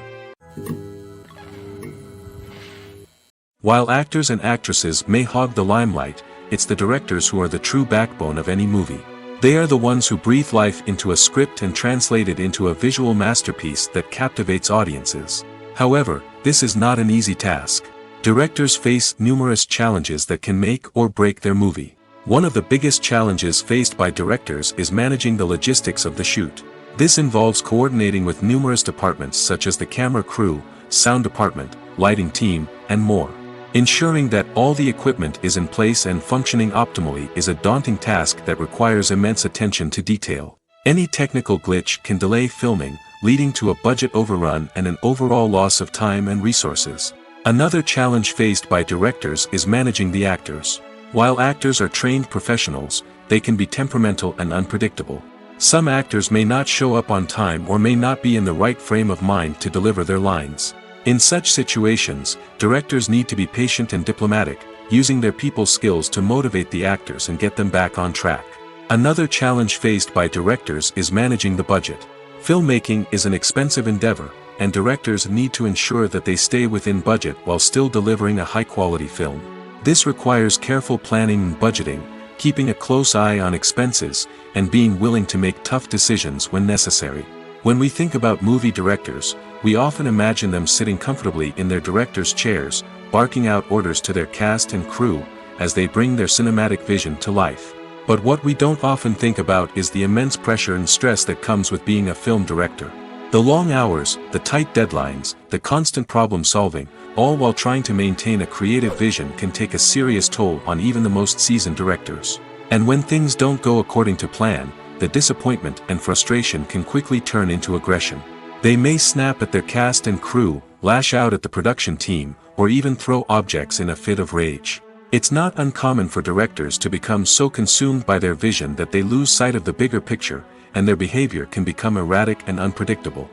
While actors and actresses may hog the limelight, it's the directors who are the true backbone of any movie. They are the ones who breathe life into a script and translate it into a visual masterpiece that captivates audiences. However, this is not an easy task. Directors face numerous challenges that can make or break their movie. One of the biggest challenges faced by directors is managing the logistics of the shoot. This involves coordinating with numerous departments such as the camera crew, sound department, lighting team, and more. Ensuring that all the equipment is in place and functioning optimally is a daunting task that requires immense attention to detail. Any technical glitch can delay filming, leading to a budget overrun and an overall loss of time and resources. Another challenge faced by directors is managing the actors. While actors are trained professionals, they can be temperamental and unpredictable. Some actors may not show up on time or may not be in the right frame of mind to deliver their lines. In such situations, directors need to be patient and diplomatic, using their people skills to motivate the actors and get them back on track. Another challenge faced by directors is managing the budget. Filmmaking is an expensive endeavor, and directors need to ensure that they stay within budget while still delivering a high-quality film. This requires careful planning and budgeting, keeping a close eye on expenses, and being willing to make tough decisions when necessary. When we think about movie directors, we often imagine them sitting comfortably in their director's chairs, barking out orders to their cast and crew, as they bring their cinematic vision to life. But what we don't often think about is the immense pressure and stress that comes with being a film director. The long hours, the tight deadlines, the constant problem solving, all while trying to maintain a creative vision can take a serious toll on even the most seasoned directors. And when things don't go according to plan, the disappointment and frustration can quickly turn into aggression. They may snap at their cast and crew, lash out at the production team, or even throw objects in a fit of rage. It's not uncommon for directors to become so consumed by their vision that they lose sight of the bigger picture, and their behavior can become erratic and unpredictable.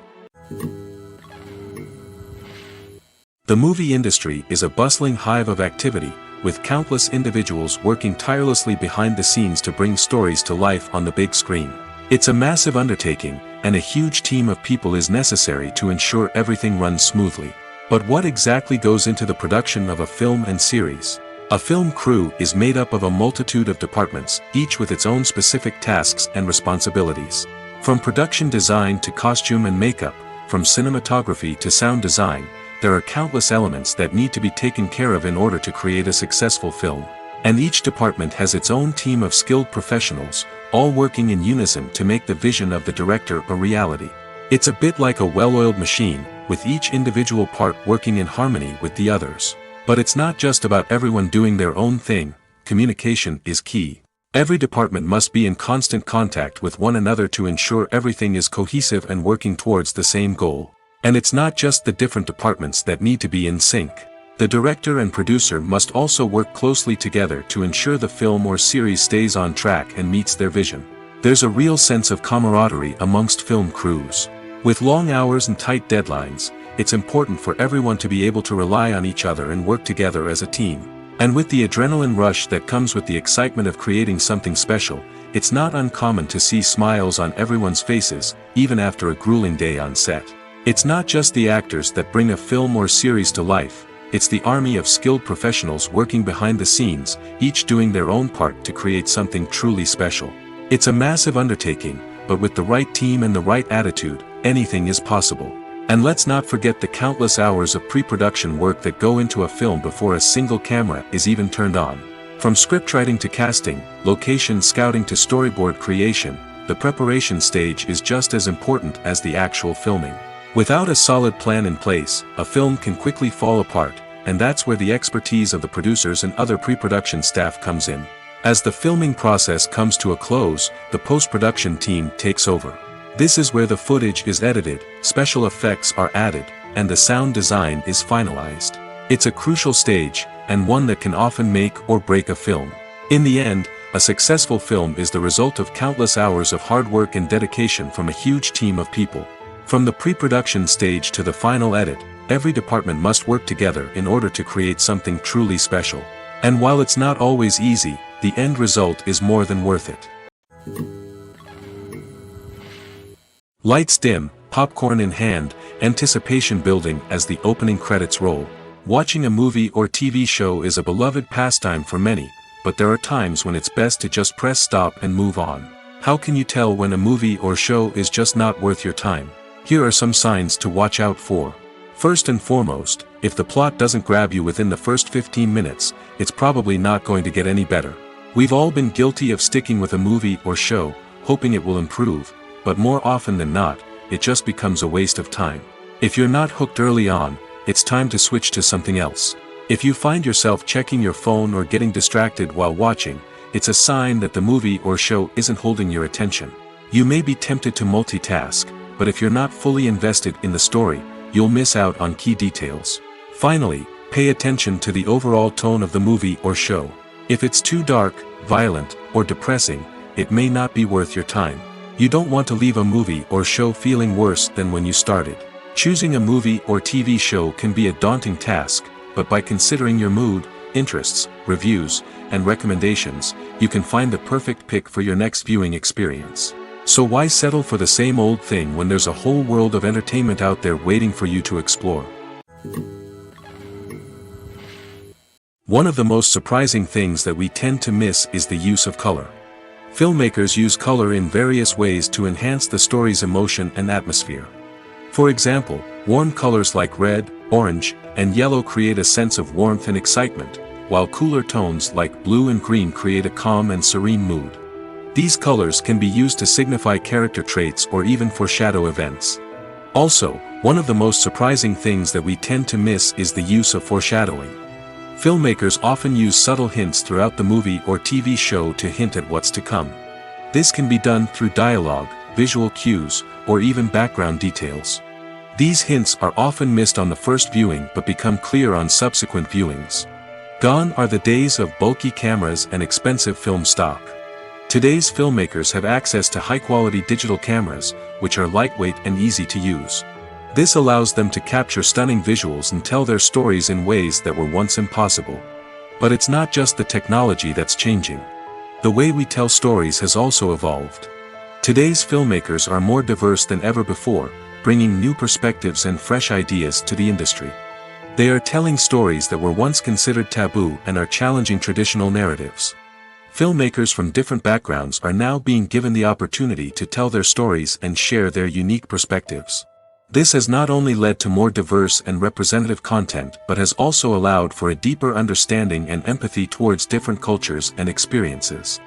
The movie industry is a bustling hive of activity, with countless individuals working tirelessly behind the scenes to bring stories to life on the big screen. It's a massive undertaking, and a huge team of people is necessary to ensure everything runs smoothly. But what exactly goes into the production of a film and series? A film crew is made up of a multitude of departments, each with its own specific tasks and responsibilities. From production design to costume and makeup, from cinematography to sound design, there are countless elements that need to be taken care of in order to create a successful film. And each department has its own team of skilled professionals, all working in unison to make the vision of the director a reality. It's a bit like a well-oiled machine, with each individual part working in harmony with the others. But it's not just about everyone doing their own thing. Communication is key. Every department must be in constant contact with one another to ensure everything is cohesive and working towards the same goal. And it's not just the different departments that need to be in sync. The director and producer must also work closely together to ensure the film or series stays on track and meets their vision. There's a real sense of camaraderie amongst film crews. With long hours and tight deadlines, it's important for everyone to be able to rely on each other and work together as a team. And with the adrenaline rush that comes with the excitement of creating something special, it's not uncommon to see smiles on everyone's faces, even after a grueling day on set. It's not just the actors that bring a film or series to life, it's the army of skilled professionals working behind the scenes, each doing their own part to create something truly special. It's a massive undertaking, but with the right team and the right attitude, anything is possible. And let's not forget the countless hours of pre-production work that go into a film before a single camera is even turned on. From scriptwriting to casting, location scouting to storyboard creation, the preparation stage is just as important as the actual filming. Without a solid plan in place, a film can quickly fall apart, and that's where the expertise of the producers and other pre-production staff comes in. As the filming process comes to a close, the post-production team takes over. This is where the footage is edited, special effects are added, and the sound design is finalized. It's a crucial stage, and one that can often make or break a film. In the end, a successful film is the result of countless hours of hard work and dedication from a huge team of people. From the pre-production stage to the final edit, every department must work together in order to create something truly special. And while it's not always easy, the end result is more than worth it. Lights dim, popcorn in hand, anticipation building as the opening credits roll. Watching a movie or TV show is a beloved pastime for many, but there are times when it's best to just press stop and move on. How can you tell when a movie or show is just not worth your time? Here are some signs to watch out for. First and foremost, if the plot doesn't grab you within the first 15 minutes, it's probably not going to get any better. We've all been guilty of sticking with a movie or show, hoping it will improve, but more often than not, it just becomes a waste of time. If you're not hooked early on, it's time to switch to something else. If you find yourself checking your phone or getting distracted while watching, it's a sign that the movie or show isn't holding your attention. You may be tempted to multitask, but if you're not fully invested in the story, you'll miss out on key details. Finally, pay attention to the overall tone of the movie or show. If it's too dark, violent, or depressing, it may not be worth your time. You don't want to leave a movie or show feeling worse than when you started. Choosing a movie or TV show can be a daunting task, but by considering your mood, interests, reviews, and recommendations, you can find the perfect pick for your next viewing experience. So why settle for the same old thing when there's a whole world of entertainment out there waiting for you to explore? One of the most surprising things that we tend to miss is the use of color. Filmmakers use color in various ways to enhance the story's emotion and atmosphere. For example, warm colors like red, orange, and yellow create a sense of warmth and excitement, while cooler tones like blue and green create a calm and serene mood. These colors can be used to signify character traits or even foreshadow events. Also, one of the most surprising things that we tend to miss is the use of foreshadowing. Filmmakers often use subtle hints throughout the movie or TV show to hint at what's to come. This can be done through dialogue, visual cues, or even background details. These hints are often missed on the first viewing but become clear on subsequent viewings. Gone are the days of bulky cameras and expensive film stock. Today's filmmakers have access to high-quality digital cameras, which are lightweight and easy to use. This allows them to capture stunning visuals and tell their stories in ways that were once impossible. But it's not just the technology that's changing. The way we tell stories has also evolved. Today's filmmakers are more diverse than ever before, bringing new perspectives and fresh ideas to the industry. They are telling stories that were once considered taboo and are challenging traditional narratives. Filmmakers from different backgrounds are now being given the opportunity to tell their stories and share their unique perspectives. This has not only led to more diverse and representative content but has also allowed for a deeper understanding and empathy towards different cultures and experiences.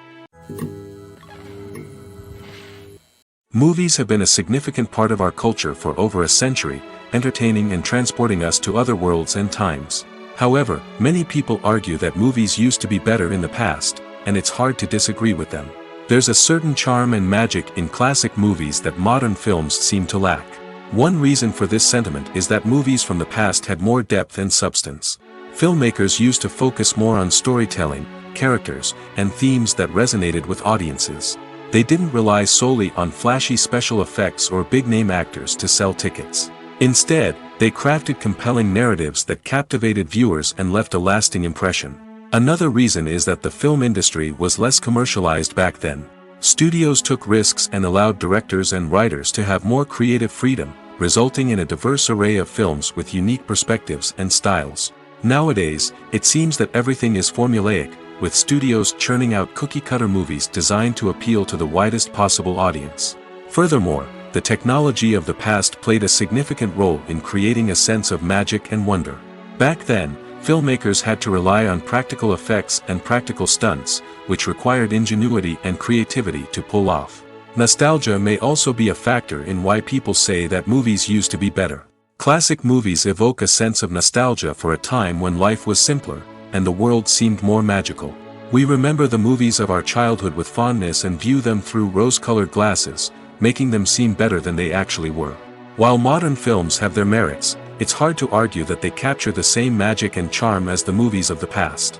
Movies have been a significant part of our culture for over a century, entertaining and transporting us to other worlds and times. However, many people argue that movies used to be better in the past, and it's hard to disagree with them. There's a certain charm and magic in classic movies that modern films seem to lack. One reason for this sentiment is that movies from the past had more depth and substance. Filmmakers used to focus more on storytelling, characters, and themes that resonated with audiences. They didn't rely solely on flashy special effects or big-name actors to sell tickets. Instead, they crafted compelling narratives that captivated viewers and left a lasting impression. Another reason is that the film industry was less commercialized back then. Studios took risks and allowed directors and writers to have more creative freedom, resulting in a diverse array of films with unique perspectives and styles. Nowadays, it seems that everything is formulaic, with studios churning out cookie-cutter movies designed to appeal to the widest possible audience. Furthermore, the technology of the past played a significant role in creating a sense of magic and wonder. Back then, filmmakers had to rely on practical effects and practical stunts, which required ingenuity and creativity to pull off. Nostalgia may also be a factor in why people say that movies used to be better. Classic movies evoke a sense of nostalgia for a time when life was simpler, and the world seemed more magical. We remember the movies of our childhood with fondness and view them through rose-colored glasses, making them seem better than they actually were. While modern films have their merits, it's hard to argue that they capture the same magic and charm as the movies of the past.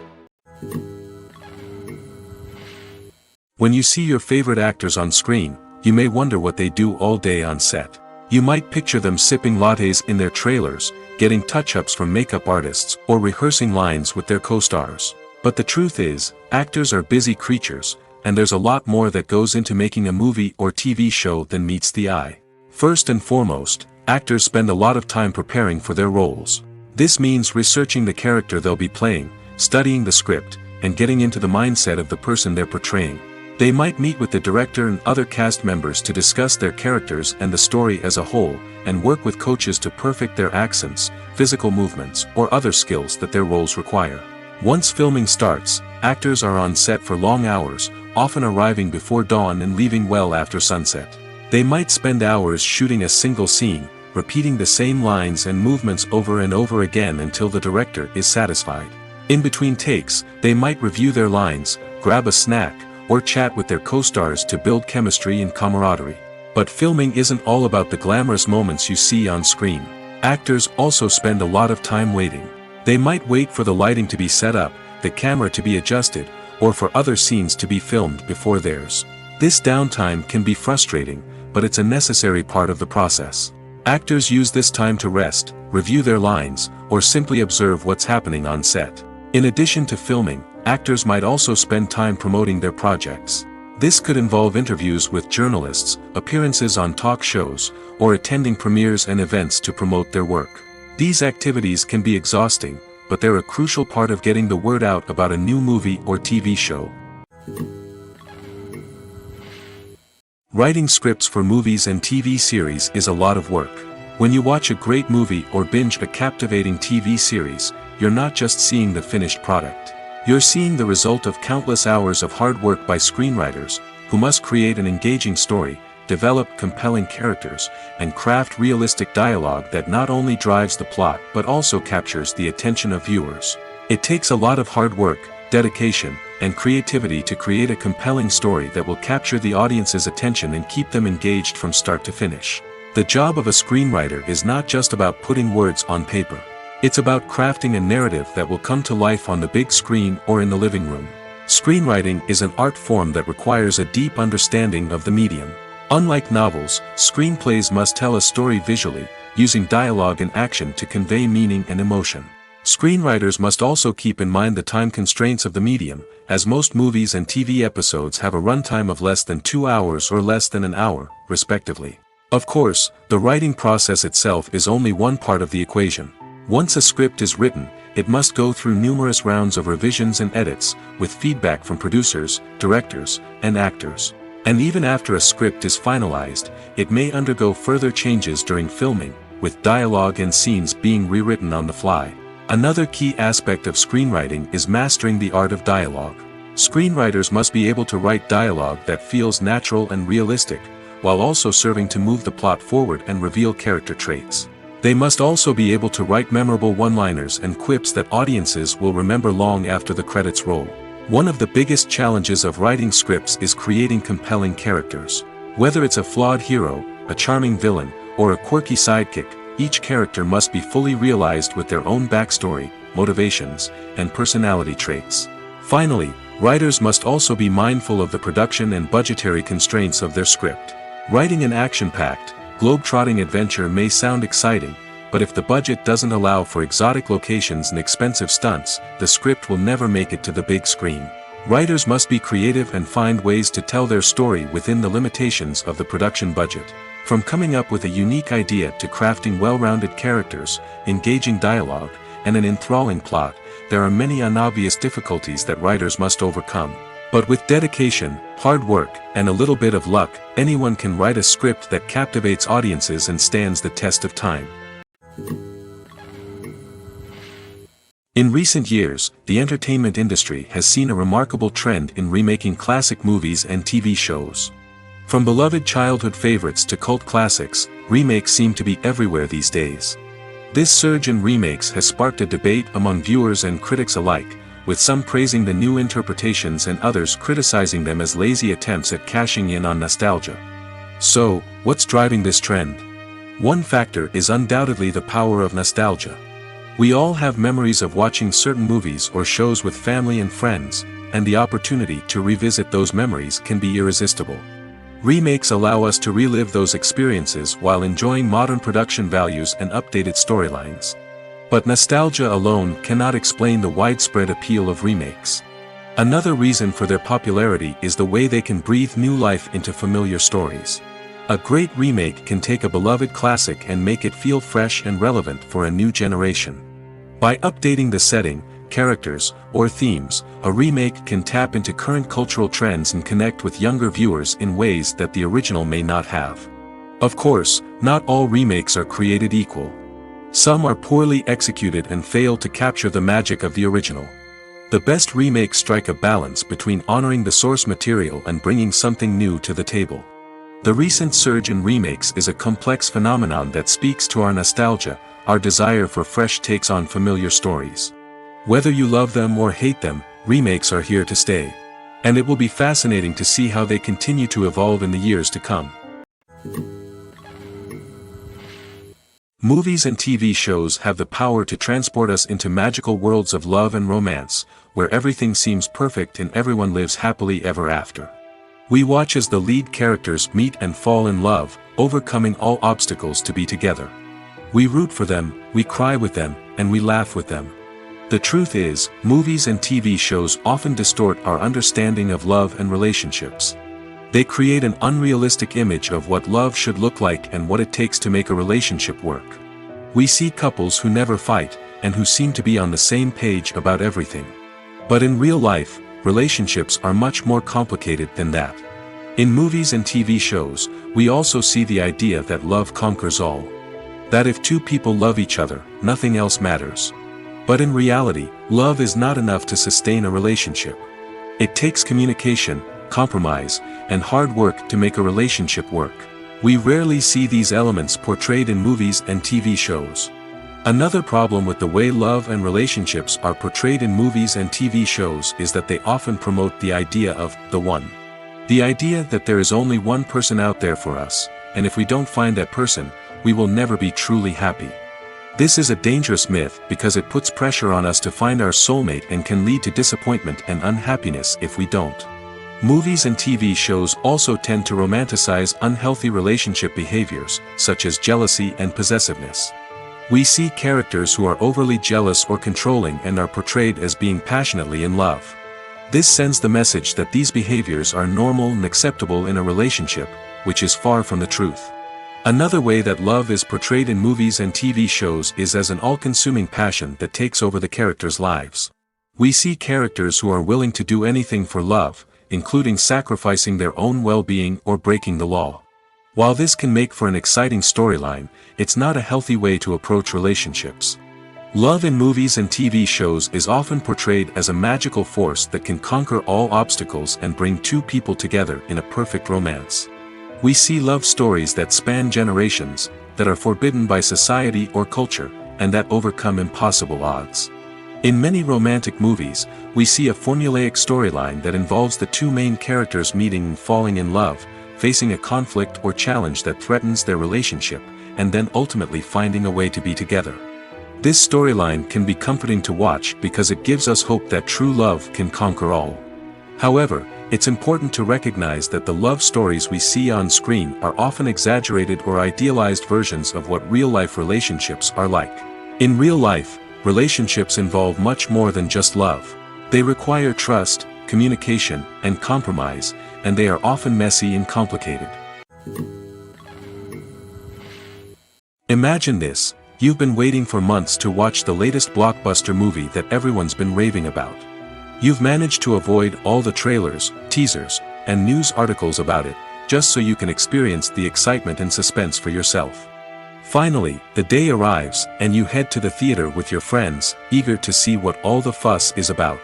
When you see your favorite actors on screen, you may wonder what they do all day on set. You might picture them sipping lattes in their trailers, getting touch-ups from makeup artists, or rehearsing lines with their co-stars. But the truth is, actors are busy creatures, and there's a lot more that goes into making a movie or TV show than meets the eye. First and foremost, actors spend a lot of time preparing for their roles. This means researching the character they'll be playing, studying the script, and getting into the mindset of the person they're portraying. They might meet with the director and other cast members to discuss their characters and the story as a whole, and work with coaches to perfect their accents, physical movements, or other skills that their roles require. Once filming starts, actors are on set for long hours, often arriving before dawn and leaving well after sunset. They might spend hours shooting a single scene, repeating the same lines and movements over and over again until the director is satisfied. In between takes, they might review their lines, grab a snack, or chat with their co-stars to build chemistry and camaraderie. But filming isn't all about the glamorous moments you see on screen. Actors also spend a lot of time waiting. They might wait for the lighting to be set up, the camera to be adjusted, or for other scenes to be filmed before theirs. This downtime can be frustrating, but it's a necessary part of the process. Actors use this time to rest, review their lines, or simply observe what's happening on set. In addition to filming, actors might also spend time promoting their projects. This could involve interviews with journalists, appearances on talk shows, or attending premieres and events to promote their work. These activities can be exhausting, but they're a crucial part of getting the word out about a new movie or TV show. Writing scripts for movies and TV series is a lot of work. When you watch a great movie or binge a captivating TV series, you're not just seeing the finished product. You're seeing the result of countless hours of hard work by screenwriters, who must create an engaging story, develop compelling characters, and craft realistic dialogue that not only drives the plot but also captures the attention of viewers. It takes a lot of hard work, dedication, and creativity to create a compelling story that will capture the audience's attention and keep them engaged from start to finish. The job of a screenwriter is not just about putting words on paper. It's about crafting a narrative that will come to life on the big screen or in the living room. Screenwriting is an art form that requires a deep understanding of the medium. Unlike novels, screenplays must tell a story visually, using dialogue and action to convey meaning and emotion. Screenwriters must also keep in mind the time constraints of the medium, as most movies and TV episodes have a runtime of less than 2 hours or less than an hour, respectively. Of course, the writing process itself is only one part of the equation. Once a script is written, it must go through numerous rounds of revisions and edits, with feedback from producers, directors, and actors. And even after a script is finalized, it may undergo further changes during filming, with dialogue and scenes being rewritten on the fly. Another key aspect of screenwriting is mastering the art of dialogue. Screenwriters must be able to write dialogue that feels natural and realistic, while also serving to move the plot forward and reveal character traits. They must also be able to write memorable one-liners and quips that audiences will remember long after the credits roll. One of the biggest challenges of writing scripts is creating compelling characters. Whether it's a flawed hero, a charming villain, or a quirky sidekick, each character must be fully realized with their own backstory, motivations, and personality traits. Finally, writers must also be mindful of the production and budgetary constraints of their script. Writing an action-packed, globe-trotting adventure may sound exciting, but if the budget doesn't allow for exotic locations and expensive stunts, the script will never make it to the big screen. Writers must be creative and find ways to tell their story within the limitations of the production budget. From coming up with a unique idea to crafting well-rounded characters, engaging dialogue, and an enthralling plot, there are many unobvious difficulties that writers must overcome. But with dedication, hard work, and a little bit of luck, anyone can write a script that captivates audiences and stands the test of time. In recent years, the entertainment industry has seen a remarkable trend in remaking classic movies and TV shows. From beloved childhood favorites to cult classics, remakes seem to be everywhere these days. This surge in remakes has sparked a debate among viewers and critics alike, with some praising the new interpretations and others criticizing them as lazy attempts at cashing in on nostalgia. So, what's driving this trend? One factor is undoubtedly the power of nostalgia. We all have memories of watching certain movies or shows with family and friends, and the opportunity to revisit those memories can be irresistible. Remakes allow us to relive those experiences while enjoying modern production values and updated storylines. But nostalgia alone cannot explain the widespread appeal of remakes. Another reason for their popularity is the way they can breathe new life into familiar stories. A great remake can take a beloved classic and make it feel fresh and relevant for a new generation. By updating the setting, characters, or themes, a remake can tap into current cultural trends and connect with younger viewers in ways that the original may not have. Of course, not all remakes are created equal. Some are poorly executed and fail to capture the magic of the original. The best remakes strike a balance between honoring the source material and bringing something new to the table. The recent surge in remakes is a complex phenomenon that speaks to our nostalgia, our desire for fresh takes on familiar stories. Whether you love them or hate them, remakes are here to stay. And it will be fascinating to see how they continue to evolve in the years to come. Movies and TV shows have the power to transport us into magical worlds of love and romance, where everything seems perfect and everyone lives happily ever after. We watch as the lead characters meet and fall in love, overcoming all obstacles to be together. We root for them, we cry with them, and we laugh with them. The truth is, movies and TV shows often distort our understanding of love and relationships. They create an unrealistic image of what love should look like and what it takes to make a relationship work. We see couples who never fight, and who seem to be on the same page about everything. But in real life, relationships are much more complicated than that. In movies and TV shows, we also see the idea that love conquers all. That if two people love each other, nothing else matters. But in reality, love is not enough to sustain a relationship. It takes communication, compromise, and hard work to make a relationship work. We rarely see these elements portrayed in movies and TV shows. Another problem with the way love and relationships are portrayed in movies and TV shows is that they often promote the idea of the one. The idea that there is only one person out there for us, and if we don't find that person, we will never be truly happy. This is a dangerous myth because it puts pressure on us to find our soulmate and can lead to disappointment and unhappiness if we don't. Movies and TV shows also tend to romanticize unhealthy relationship behaviors, such as jealousy and possessiveness. We see characters who are overly jealous or controlling and are portrayed as being passionately in love. This sends the message that these behaviors are normal and acceptable in a relationship, which is far from the truth. Another way that love is portrayed in movies and TV shows is as an all-consuming passion that takes over the characters' lives. We see characters who are willing to do anything for love, including sacrificing their own well-being or breaking the law. While this can make for an exciting storyline, it's not a healthy way to approach relationships. Love in movies and TV shows is often portrayed as a magical force that can conquer all obstacles and bring two people together in a perfect romance. We see love stories that span generations, that are forbidden by society or culture, and that overcome impossible odds. In many romantic movies, we see a formulaic storyline that involves the two main characters meeting and falling in love, facing a conflict or challenge that threatens their relationship, and then ultimately finding a way to be together. This storyline can be comforting to watch because it gives us hope that true love can conquer all. However, it's important to recognize that the love stories we see on screen are often exaggerated or idealized versions of what real-life relationships are like. In real life, relationships involve much more than just love. They require trust, communication, and compromise, and they are often messy and complicated. Imagine this: you've been waiting for months to watch the latest blockbuster movie that everyone's been raving about. You've managed to avoid all the trailers, teasers, and news articles about it, just so you can experience the excitement and suspense for yourself. Finally, the day arrives, and you head to the theater with your friends, eager to see what all the fuss is about.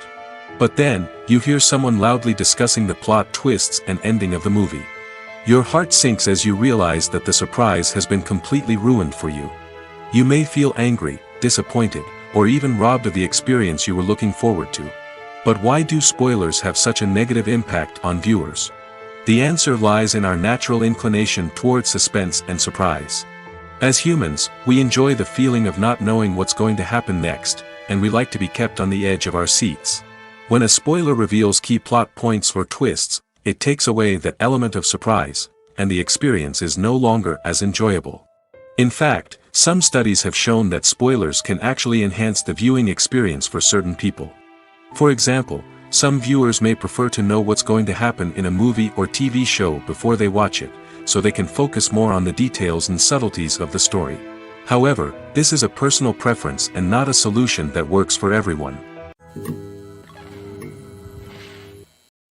But then, you hear someone loudly discussing the plot twists and ending of the movie. Your heart sinks as you realize that the surprise has been completely ruined for you. You may feel angry, disappointed, or even robbed of the experience you were looking forward to. But why do spoilers have such a negative impact on viewers? The answer lies in our natural inclination toward suspense and surprise. As humans, we enjoy the feeling of not knowing what's going to happen next, and we like to be kept on the edge of our seats. When a spoiler reveals key plot points or twists, it takes away that element of surprise, and the experience is no longer as enjoyable. In fact, some studies have shown that spoilers can actually enhance the viewing experience for certain people. For example, some viewers may prefer to know what's going to happen in a movie or TV show before they watch it, so they can focus more on the details and subtleties of the story. However, this is a personal preference and not a solution that works for everyone.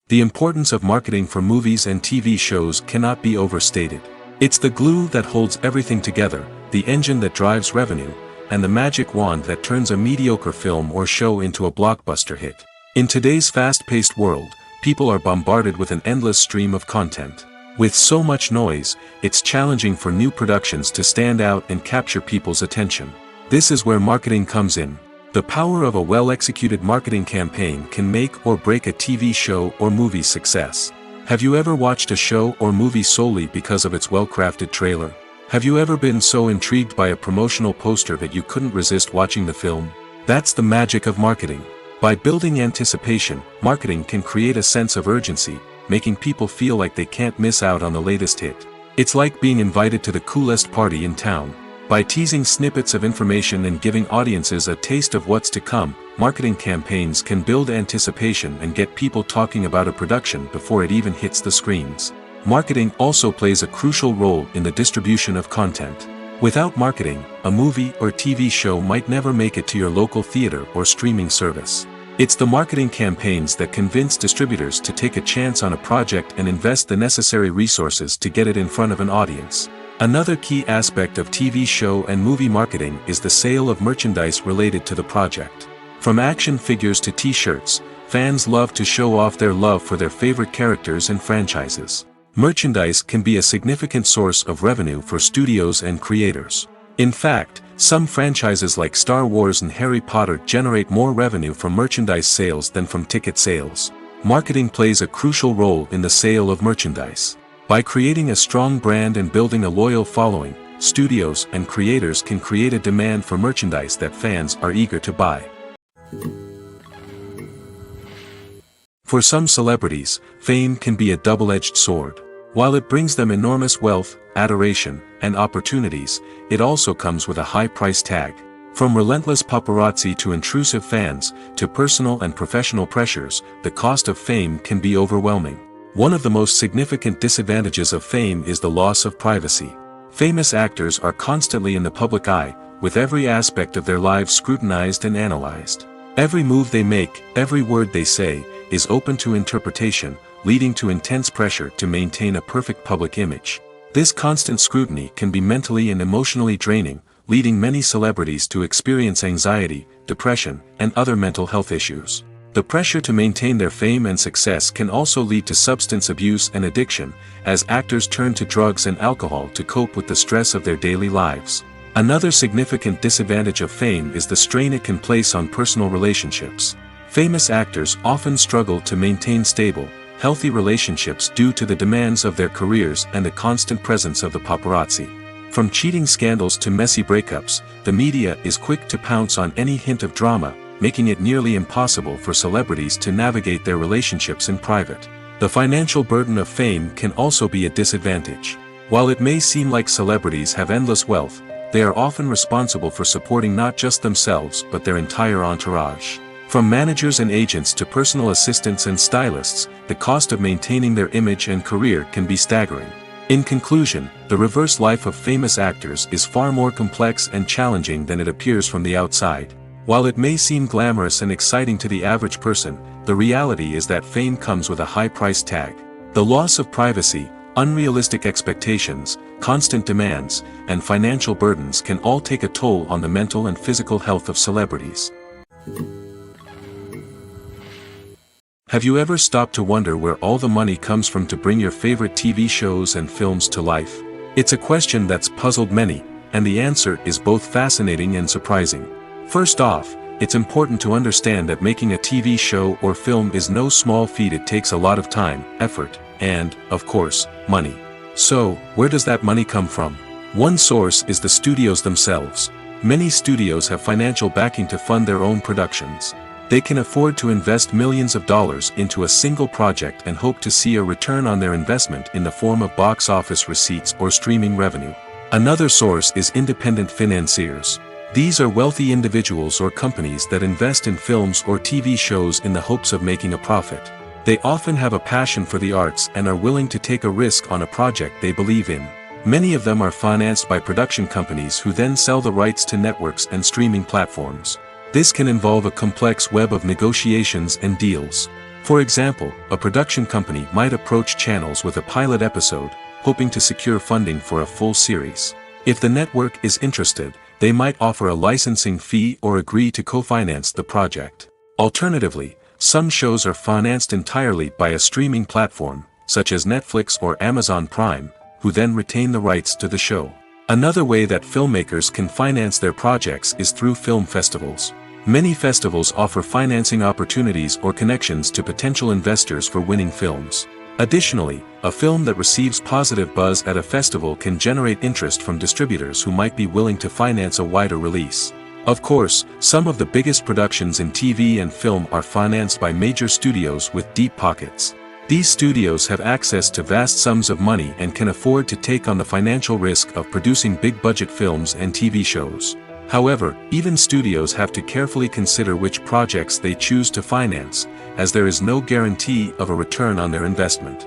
The importance of marketing for movies and TV shows cannot be overstated. It's the glue that holds everything together, the engine that drives revenue, and the magic wand that turns a mediocre film or show into a blockbuster hit. In today's fast-paced world, people are bombarded with an endless stream of content. With so much noise, it's challenging for new productions to stand out and capture people's attention. This is where marketing comes in. The power of a well-executed marketing campaign can make or break a TV show or movie's success. Have you ever watched a show or movie solely because of its well-crafted trailer? Have you ever been so intrigued by a promotional poster that you couldn't resist watching the film? That's the magic of marketing. By building anticipation, marketing can create a sense of urgency, making people feel like they can't miss out on the latest hit. It's like being invited to the coolest party in town. By teasing snippets of information and giving audiences a taste of what's to come, marketing campaigns can build anticipation and get people talking about a production before it even hits the screens. Marketing also plays a crucial role in the distribution of content. Without marketing, a movie or TV show might never make it to your local theater or streaming service. It's the marketing campaigns that convince distributors to take a chance on a project and invest the necessary resources to get it in front of an audience. Another key aspect of TV show and movie marketing is the sale of merchandise related to the project. From action figures to t-shirts, fans love to show off their love for their favorite characters and franchises. Merchandise can be a significant source of revenue for studios and creators. In fact, some franchises like Star Wars and Harry Potter generate more revenue from merchandise sales than from ticket sales. Marketing plays a crucial role in the sale of merchandise. By creating a strong brand and building a loyal following, studios and creators can create a demand for merchandise that fans are eager to buy. For some celebrities, fame can be a double-edged sword. While it brings them enormous wealth, adoration, and opportunities, it also comes with a high price tag. From relentless paparazzi to intrusive fans, to personal and professional pressures, the cost of fame can be overwhelming. One of the most significant disadvantages of fame is the loss of privacy. Famous actors are constantly in the public eye, with every aspect of their lives scrutinized and analyzed. Every move they make, every word they say, is open to interpretation, leading to intense pressure to maintain a perfect public image. This constant scrutiny can be mentally and emotionally draining, leading many celebrities to experience anxiety, depression, and other mental health issues. The pressure to maintain their fame and success can also lead to substance abuse and addiction, as actors turn to drugs and alcohol to cope with the stress of their daily lives. Another significant disadvantage of fame is the strain it can place on personal relationships. Famous actors often struggle to maintain stable, healthy relationships due to the demands of their careers and the constant presence of the paparazzi. From cheating scandals to messy breakups, the media is quick to pounce on any hint of drama, making it nearly impossible for celebrities to navigate their relationships in private. The financial burden of fame can also be a disadvantage. While it may seem like celebrities have endless wealth, they are often responsible for supporting not just themselves but their entire entourage. From managers and agents to personal assistants and stylists, the cost of maintaining their image and career can be staggering. In conclusion, the reverse life of famous actors is far more complex and challenging than it appears from the outside. While it may seem glamorous and exciting to the average person, the reality is that fame comes with a high price tag. The loss of privacy, unrealistic expectations, constant demands, and financial burdens can all take a toll on the mental and physical health of celebrities. Have you ever stopped to wonder where all the money comes from to bring your favorite TV shows and films to life? It's a question that's puzzled many, and the answer is both fascinating and surprising. First off, it's important to understand that making a TV show or film is no small feat. It takes a lot of time, effort, and, of course, money. So, where does that money come from? One source is the studios themselves. Many studios have financial backing to fund their own productions. They can afford to invest millions of dollars into a single project and hope to see a return on their investment in the form of box office receipts or streaming revenue. Another source is independent financiers. These are wealthy individuals or companies that invest in films or TV shows in the hopes of making a profit. They often have a passion for the arts and are willing to take a risk on a project they believe in. Many of them are financed by production companies who then sell the rights to networks and streaming platforms. This can involve a complex web of negotiations and deals. For example, a production company might approach channels with a pilot episode, hoping to secure funding for a full series. If the network is interested, they might offer a licensing fee or agree to co-finance the project. Alternatively, some shows are financed entirely by a streaming platform, such as Netflix or Amazon Prime, who then retain the rights to the show. Another way that filmmakers can finance their projects is through film festivals. Many festivals offer financing opportunities or connections to potential investors for winning films. Additionally, a film that receives positive buzz at a festival can generate interest from distributors who might be willing to finance a wider release. Of course, some of the biggest productions in TV and film are financed by major studios with deep pockets. These studios have access to vast sums of money and can afford to take on the financial risk of producing big-budget films and TV shows. However, even studios have to carefully consider which projects they choose to finance, as there is no guarantee of a return on their investment.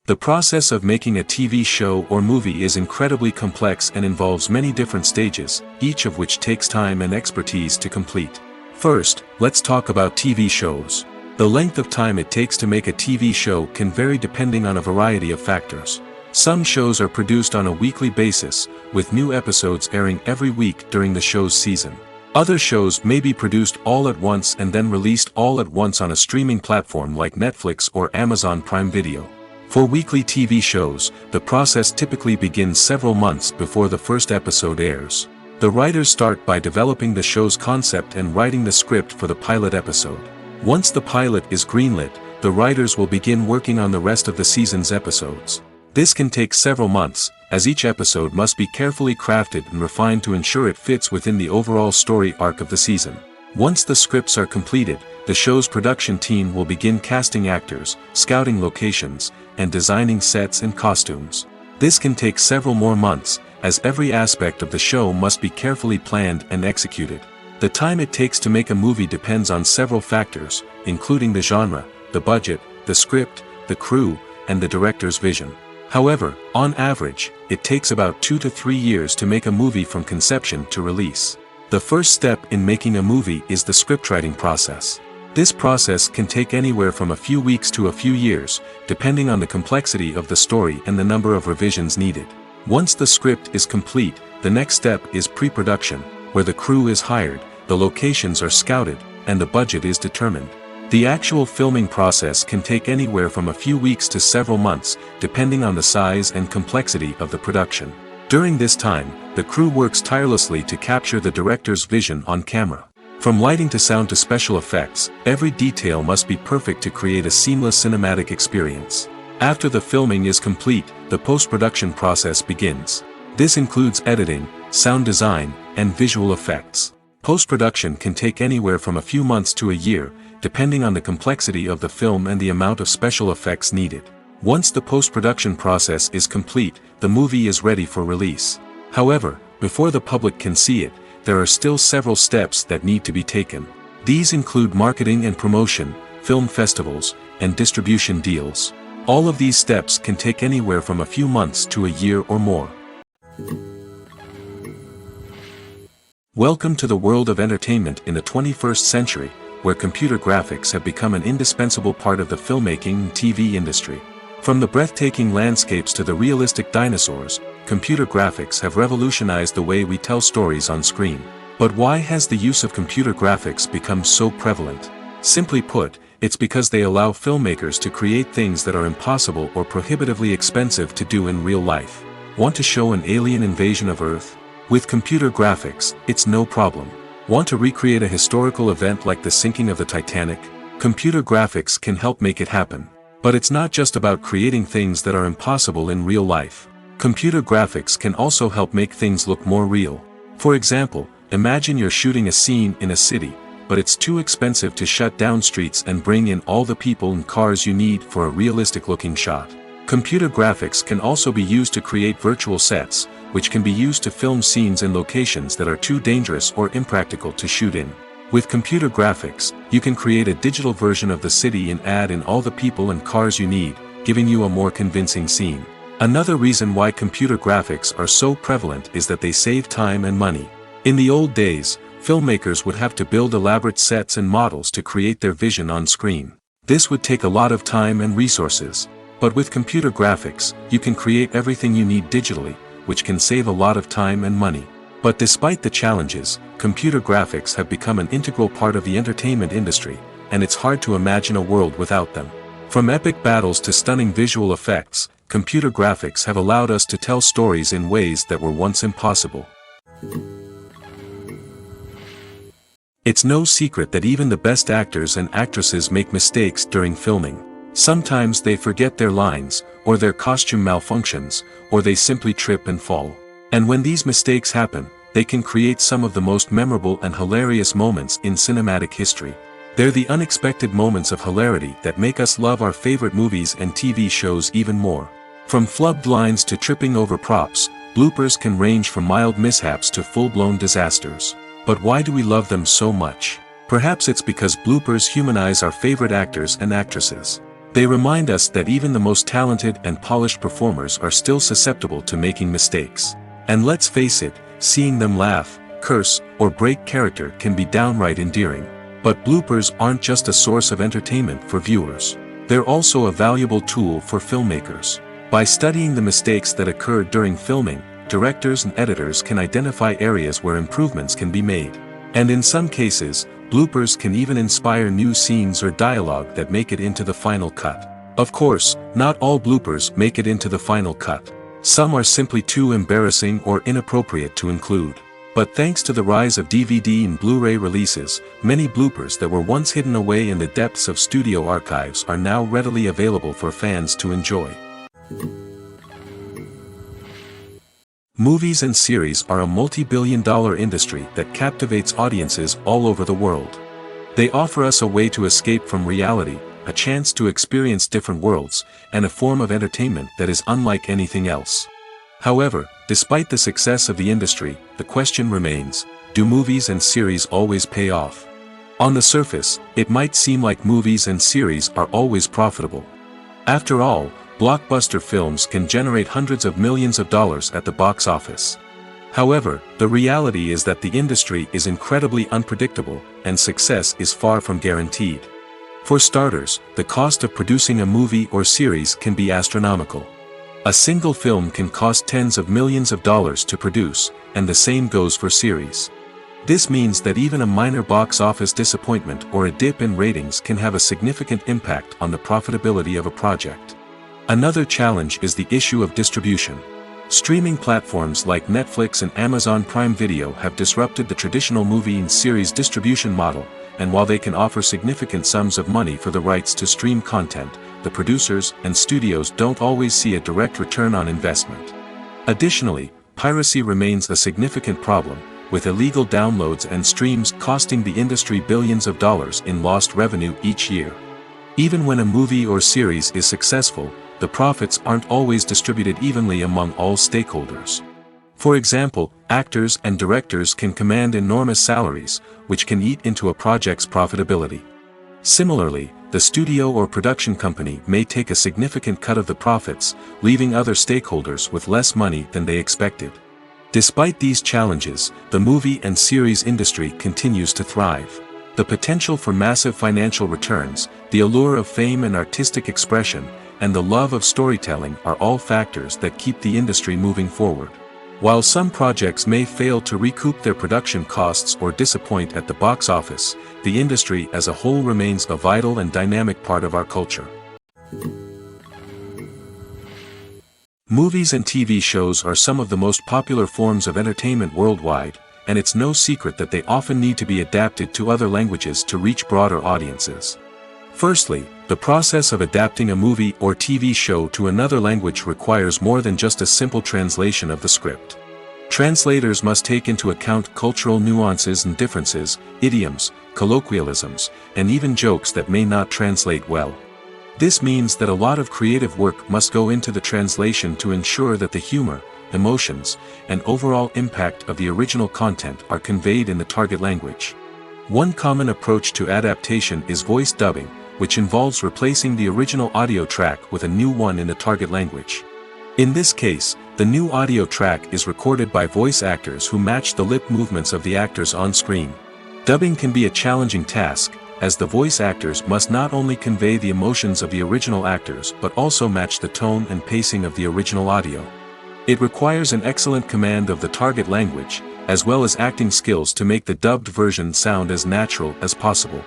The process of making a TV show or movie is incredibly complex and involves many different stages, each of which takes time and expertise to complete. First, let's talk about TV shows. The length of time it takes to make a TV show can vary depending on a variety of factors. Some shows are produced on a weekly basis, with new episodes airing every week during the show's season. Other shows may be produced all at once and then released all at once on a streaming platform like Netflix or Amazon Prime Video. For weekly TV shows, the process typically begins several months before the first episode airs. The writers start by developing the show's concept and writing the script for the pilot episode. Once the pilot is greenlit, the writers will begin working on the rest of the season's episodes. This can take several months, as each episode must be carefully crafted and refined to ensure it fits within the overall story arc of the season. Once the scripts are completed, the show's production team will begin casting actors, scouting locations, and designing sets and costumes. This can take several more months, as every aspect of the show must be carefully planned and executed. The time it takes to make a movie depends on several factors, including the genre, the budget, the script, the crew, and the director's vision. However, on average, it takes about 2 to 3 years to make a movie from conception to release. The first step in making a movie is the scriptwriting process. This process can take anywhere from a few weeks to a few years, depending on the complexity of the story and the number of revisions needed. Once the script is complete, the next step is pre-production, where the crew is hired, the locations are scouted, and the budget is determined. The actual filming process can take anywhere from a few weeks to several months, depending on the size and complexity of the production. During this time, the crew works tirelessly to capture the director's vision on camera. From lighting to sound to special effects, every detail must be perfect to create a seamless cinematic experience. After the filming is complete, the post-production process begins. This includes editing, sound design, and visual effects. Post-production can take anywhere from a few months to a year, depending on the complexity of the film and the amount of special effects needed. Once the post-production process is complete, the movie is ready for release. However, before the public can see it, there are still several steps that need to be taken. These include marketing and promotion, film festivals, and distribution deals. All of these steps can take anywhere from a few months to a year or more. Welcome to the world of entertainment in the 21st century, where computer graphics have become an indispensable part of the filmmaking and TV industry. From the breathtaking landscapes to the realistic dinosaurs, computer graphics have revolutionized the way we tell stories on screen. But why has the use of computer graphics become so prevalent? Simply put, it's because they allow filmmakers to create things that are impossible or prohibitively expensive to do in real life. Want to show an alien invasion of Earth? With computer graphics, it's no problem. Want to recreate a historical event like the sinking of the Titanic? Computer graphics can help make it happen. But it's not just about creating things that are impossible in real life. Computer graphics can also help make things look more real. For example, imagine you're shooting a scene in a city, but it's too expensive to shut down streets and bring in all the people and cars you need for a realistic-looking shot. Computer graphics can also be used to create virtual sets, which can be used to film scenes in locations that are too dangerous or impractical to shoot in. With computer graphics, you can create a digital version of the city and add in all the people and cars you need, giving you a more convincing scene. Another reason why computer graphics are so prevalent is that they save time and money. In the old days, filmmakers would have to build elaborate sets and models to create their vision on screen. This would take a lot of time and resources. But with computer graphics, you can create everything you need digitally, which can save a lot of time and money. But despite the challenges, computer graphics have become an integral part of the entertainment industry, and it's hard to imagine a world without them. From epic battles to stunning visual effects, computer graphics have allowed us to tell stories in ways that were once impossible. It's no secret that even the best actors and actresses make mistakes during filming. Sometimes they forget their lines, or their costume malfunctions, or they simply trip and fall. And when these mistakes happen, they can create some of the most memorable and hilarious moments in cinematic history. They're the unexpected moments of hilarity that make us love our favorite movies and TV shows even more. From flubbed lines to tripping over props, bloopers can range from mild mishaps to full-blown disasters. But why do we love them so much? Perhaps it's because bloopers humanize our favorite actors and actresses. They remind us that even the most talented and polished performers are still susceptible to making mistakes. And let's face it, seeing them laugh, curse, or break character can be downright endearing. But bloopers aren't just a source of entertainment for viewers. They're also a valuable tool for filmmakers. By studying the mistakes that occurred during filming, directors and editors can identify areas where improvements can be made. And in some cases, bloopers can even inspire new scenes or dialogue that make it into the final cut. Of course, not all bloopers make it into the final cut. Some are simply too embarrassing or inappropriate to include. But thanks to the rise of DVD and Blu-ray releases, many bloopers that were once hidden away in the depths of studio archives are now readily available for fans to enjoy. Movies and series are a multi-billion-dollar industry that captivates audiences all over the world. They offer us a way to escape from reality, a chance to experience different worlds, and a form of entertainment that is unlike anything else. However, despite the success of the industry, the question remains, do movies and series always pay off? On the surface, it might seem like movies and series are always profitable. After all, blockbuster films can generate hundreds of millions of dollars at the box office. However, the reality is that the industry is incredibly unpredictable, and success is far from guaranteed. For starters, the cost of producing a movie or series can be astronomical. A single film can cost tens of millions of dollars to produce, and the same goes for series. This means that even a minor box office disappointment or a dip in ratings can have a significant impact on the profitability of a project. Another challenge is the issue of distribution. Streaming platforms like Netflix and Amazon Prime Video have disrupted the traditional movie and series distribution model, and while they can offer significant sums of money for the rights to stream content, the producers and studios don't always see a direct return on investment. Additionally, piracy remains a significant problem, with illegal downloads and streams costing the industry billions of dollars in lost revenue each year. Even when a movie or series is successful, the profits aren't always distributed evenly among all stakeholders. For example, actors and directors can command enormous salaries, which can eat into a project's profitability. Similarly, the studio or production company may take a significant cut of the profits, leaving other stakeholders with less money than they expected. Despite these challenges, the movie and series industry continues to thrive. The potential for massive financial returns, the allure of fame and artistic expression, and the love of storytelling are all factors that keep the industry moving forward. While some projects may fail to recoup their production costs or disappoint at the box office, the industry as a whole remains a vital and dynamic part of our culture. Movies and TV shows are some of the most popular forms of entertainment worldwide, and it's no secret that they often need to be adapted to other languages to reach broader audiences. Firstly, the process of adapting a movie or TV show to another language requires more than just a simple translation of the script. Translators must take into account cultural nuances and differences, idioms, colloquialisms, and even jokes that may not translate well. This means that a lot of creative work must go into the translation to ensure that the humor, emotions, and overall impact of the original content are conveyed in the target language. One common approach to adaptation is voice dubbing, which involves replacing the original audio track with a new one in the target language. In this case, the new audio track is recorded by voice actors who match the lip movements of the actors on screen. Dubbing can be a challenging task, as the voice actors must not only convey the emotions of the original actors but also match the tone and pacing of the original audio. It requires an excellent command of the target language, as well as acting skills to make the dubbed version sound as natural as possible.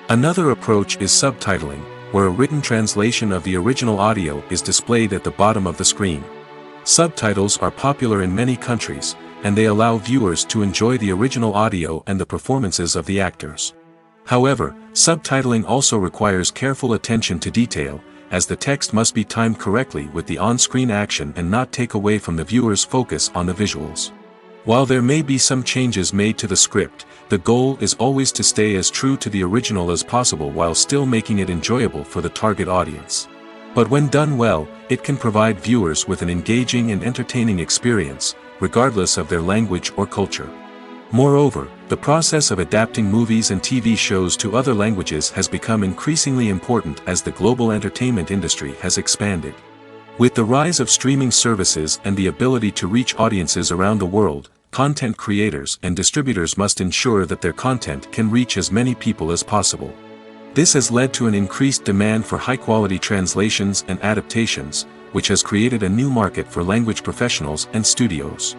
Another approach is subtitling, where a written translation of the original audio is displayed at the bottom of the screen. Subtitles are popular in many countries, and they allow viewers to enjoy the original audio and the performances of the actors. However, subtitling also requires careful attention to detail, as the text must be timed correctly with the on-screen action and not take away from the viewer's focus on the visuals. While there may be some changes made to the script, the goal is always to stay as true to the original as possible while still making it enjoyable for the target audience. But when done well, it can provide viewers with an engaging and entertaining experience, regardless of their language or culture. Moreover, the process of adapting movies and TV shows to other languages has become increasingly important as the global entertainment industry has expanded. With the rise of streaming services and the ability to reach audiences around the world, content creators and distributors must ensure that their content can reach as many people as possible. This has led to an increased demand for high-quality translations and adaptations, which has created a new market for language professionals and studios.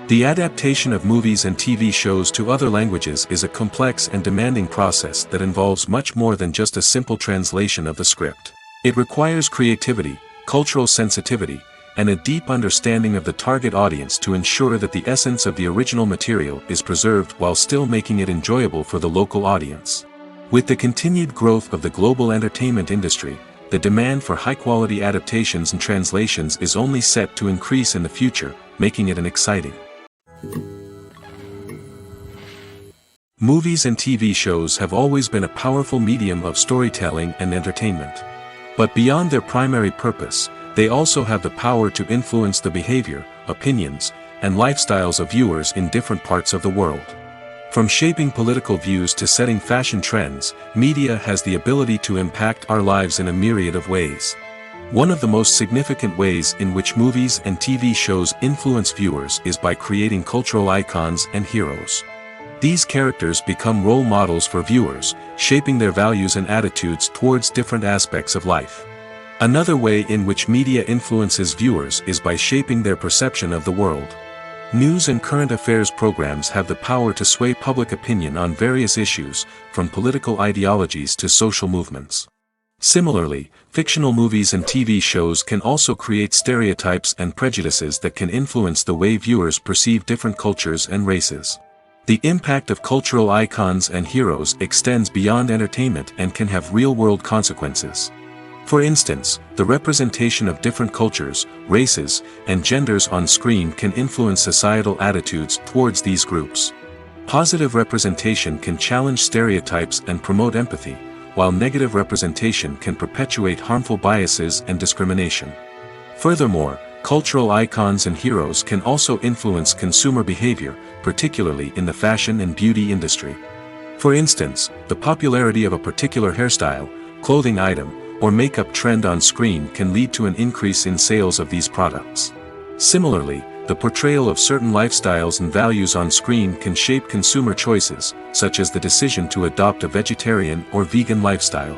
The adaptation of movies and TV shows to other languages is a complex and demanding process that involves much more than just a simple translation of the script. It requires creativity, cultural sensitivity, and a deep understanding of the target audience to ensure that the essence of the original material is preserved while still making it enjoyable for the local audience. With the continued growth of the global entertainment industry, the demand for high-quality adaptations and translations is only set to increase in the future, making it an exciting. Movies and TV shows have always been a powerful medium of storytelling and entertainment. But beyond their primary purpose, they also have the power to influence the behavior, opinions, and lifestyles of viewers in different parts of the world. From shaping political views to setting fashion trends, media has the ability to impact our lives in a myriad of ways. One of the most significant ways in which movies and TV shows influence viewers is by creating cultural icons and heroes. These characters become role models for viewers, shaping their values and attitudes towards different aspects of life. Another way in which media influences viewers is by shaping their perception of the world. News and current affairs programs have the power to sway public opinion on various issues, from political ideologies to social movements. Similarly, fictional movies and TV shows can also create stereotypes and prejudices that can influence the way viewers perceive different cultures and races. The impact of cultural icons and heroes extends beyond entertainment and can have real-world consequences. For instance, the representation of different cultures, races, and genders on screen can influence societal attitudes towards these groups. Positive representation can challenge stereotypes and promote empathy, while negative representation can perpetuate harmful biases and discrimination. Furthermore, cultural icons and heroes can also influence consumer behavior, particularly in the fashion and beauty industry. For instance, the popularity of a particular hairstyle, clothing item, or makeup trend on screen can lead to an increase in sales of these products. Similarly, the portrayal of certain lifestyles and values on screen can shape consumer choices, such as the decision to adopt a vegetarian or vegan lifestyle.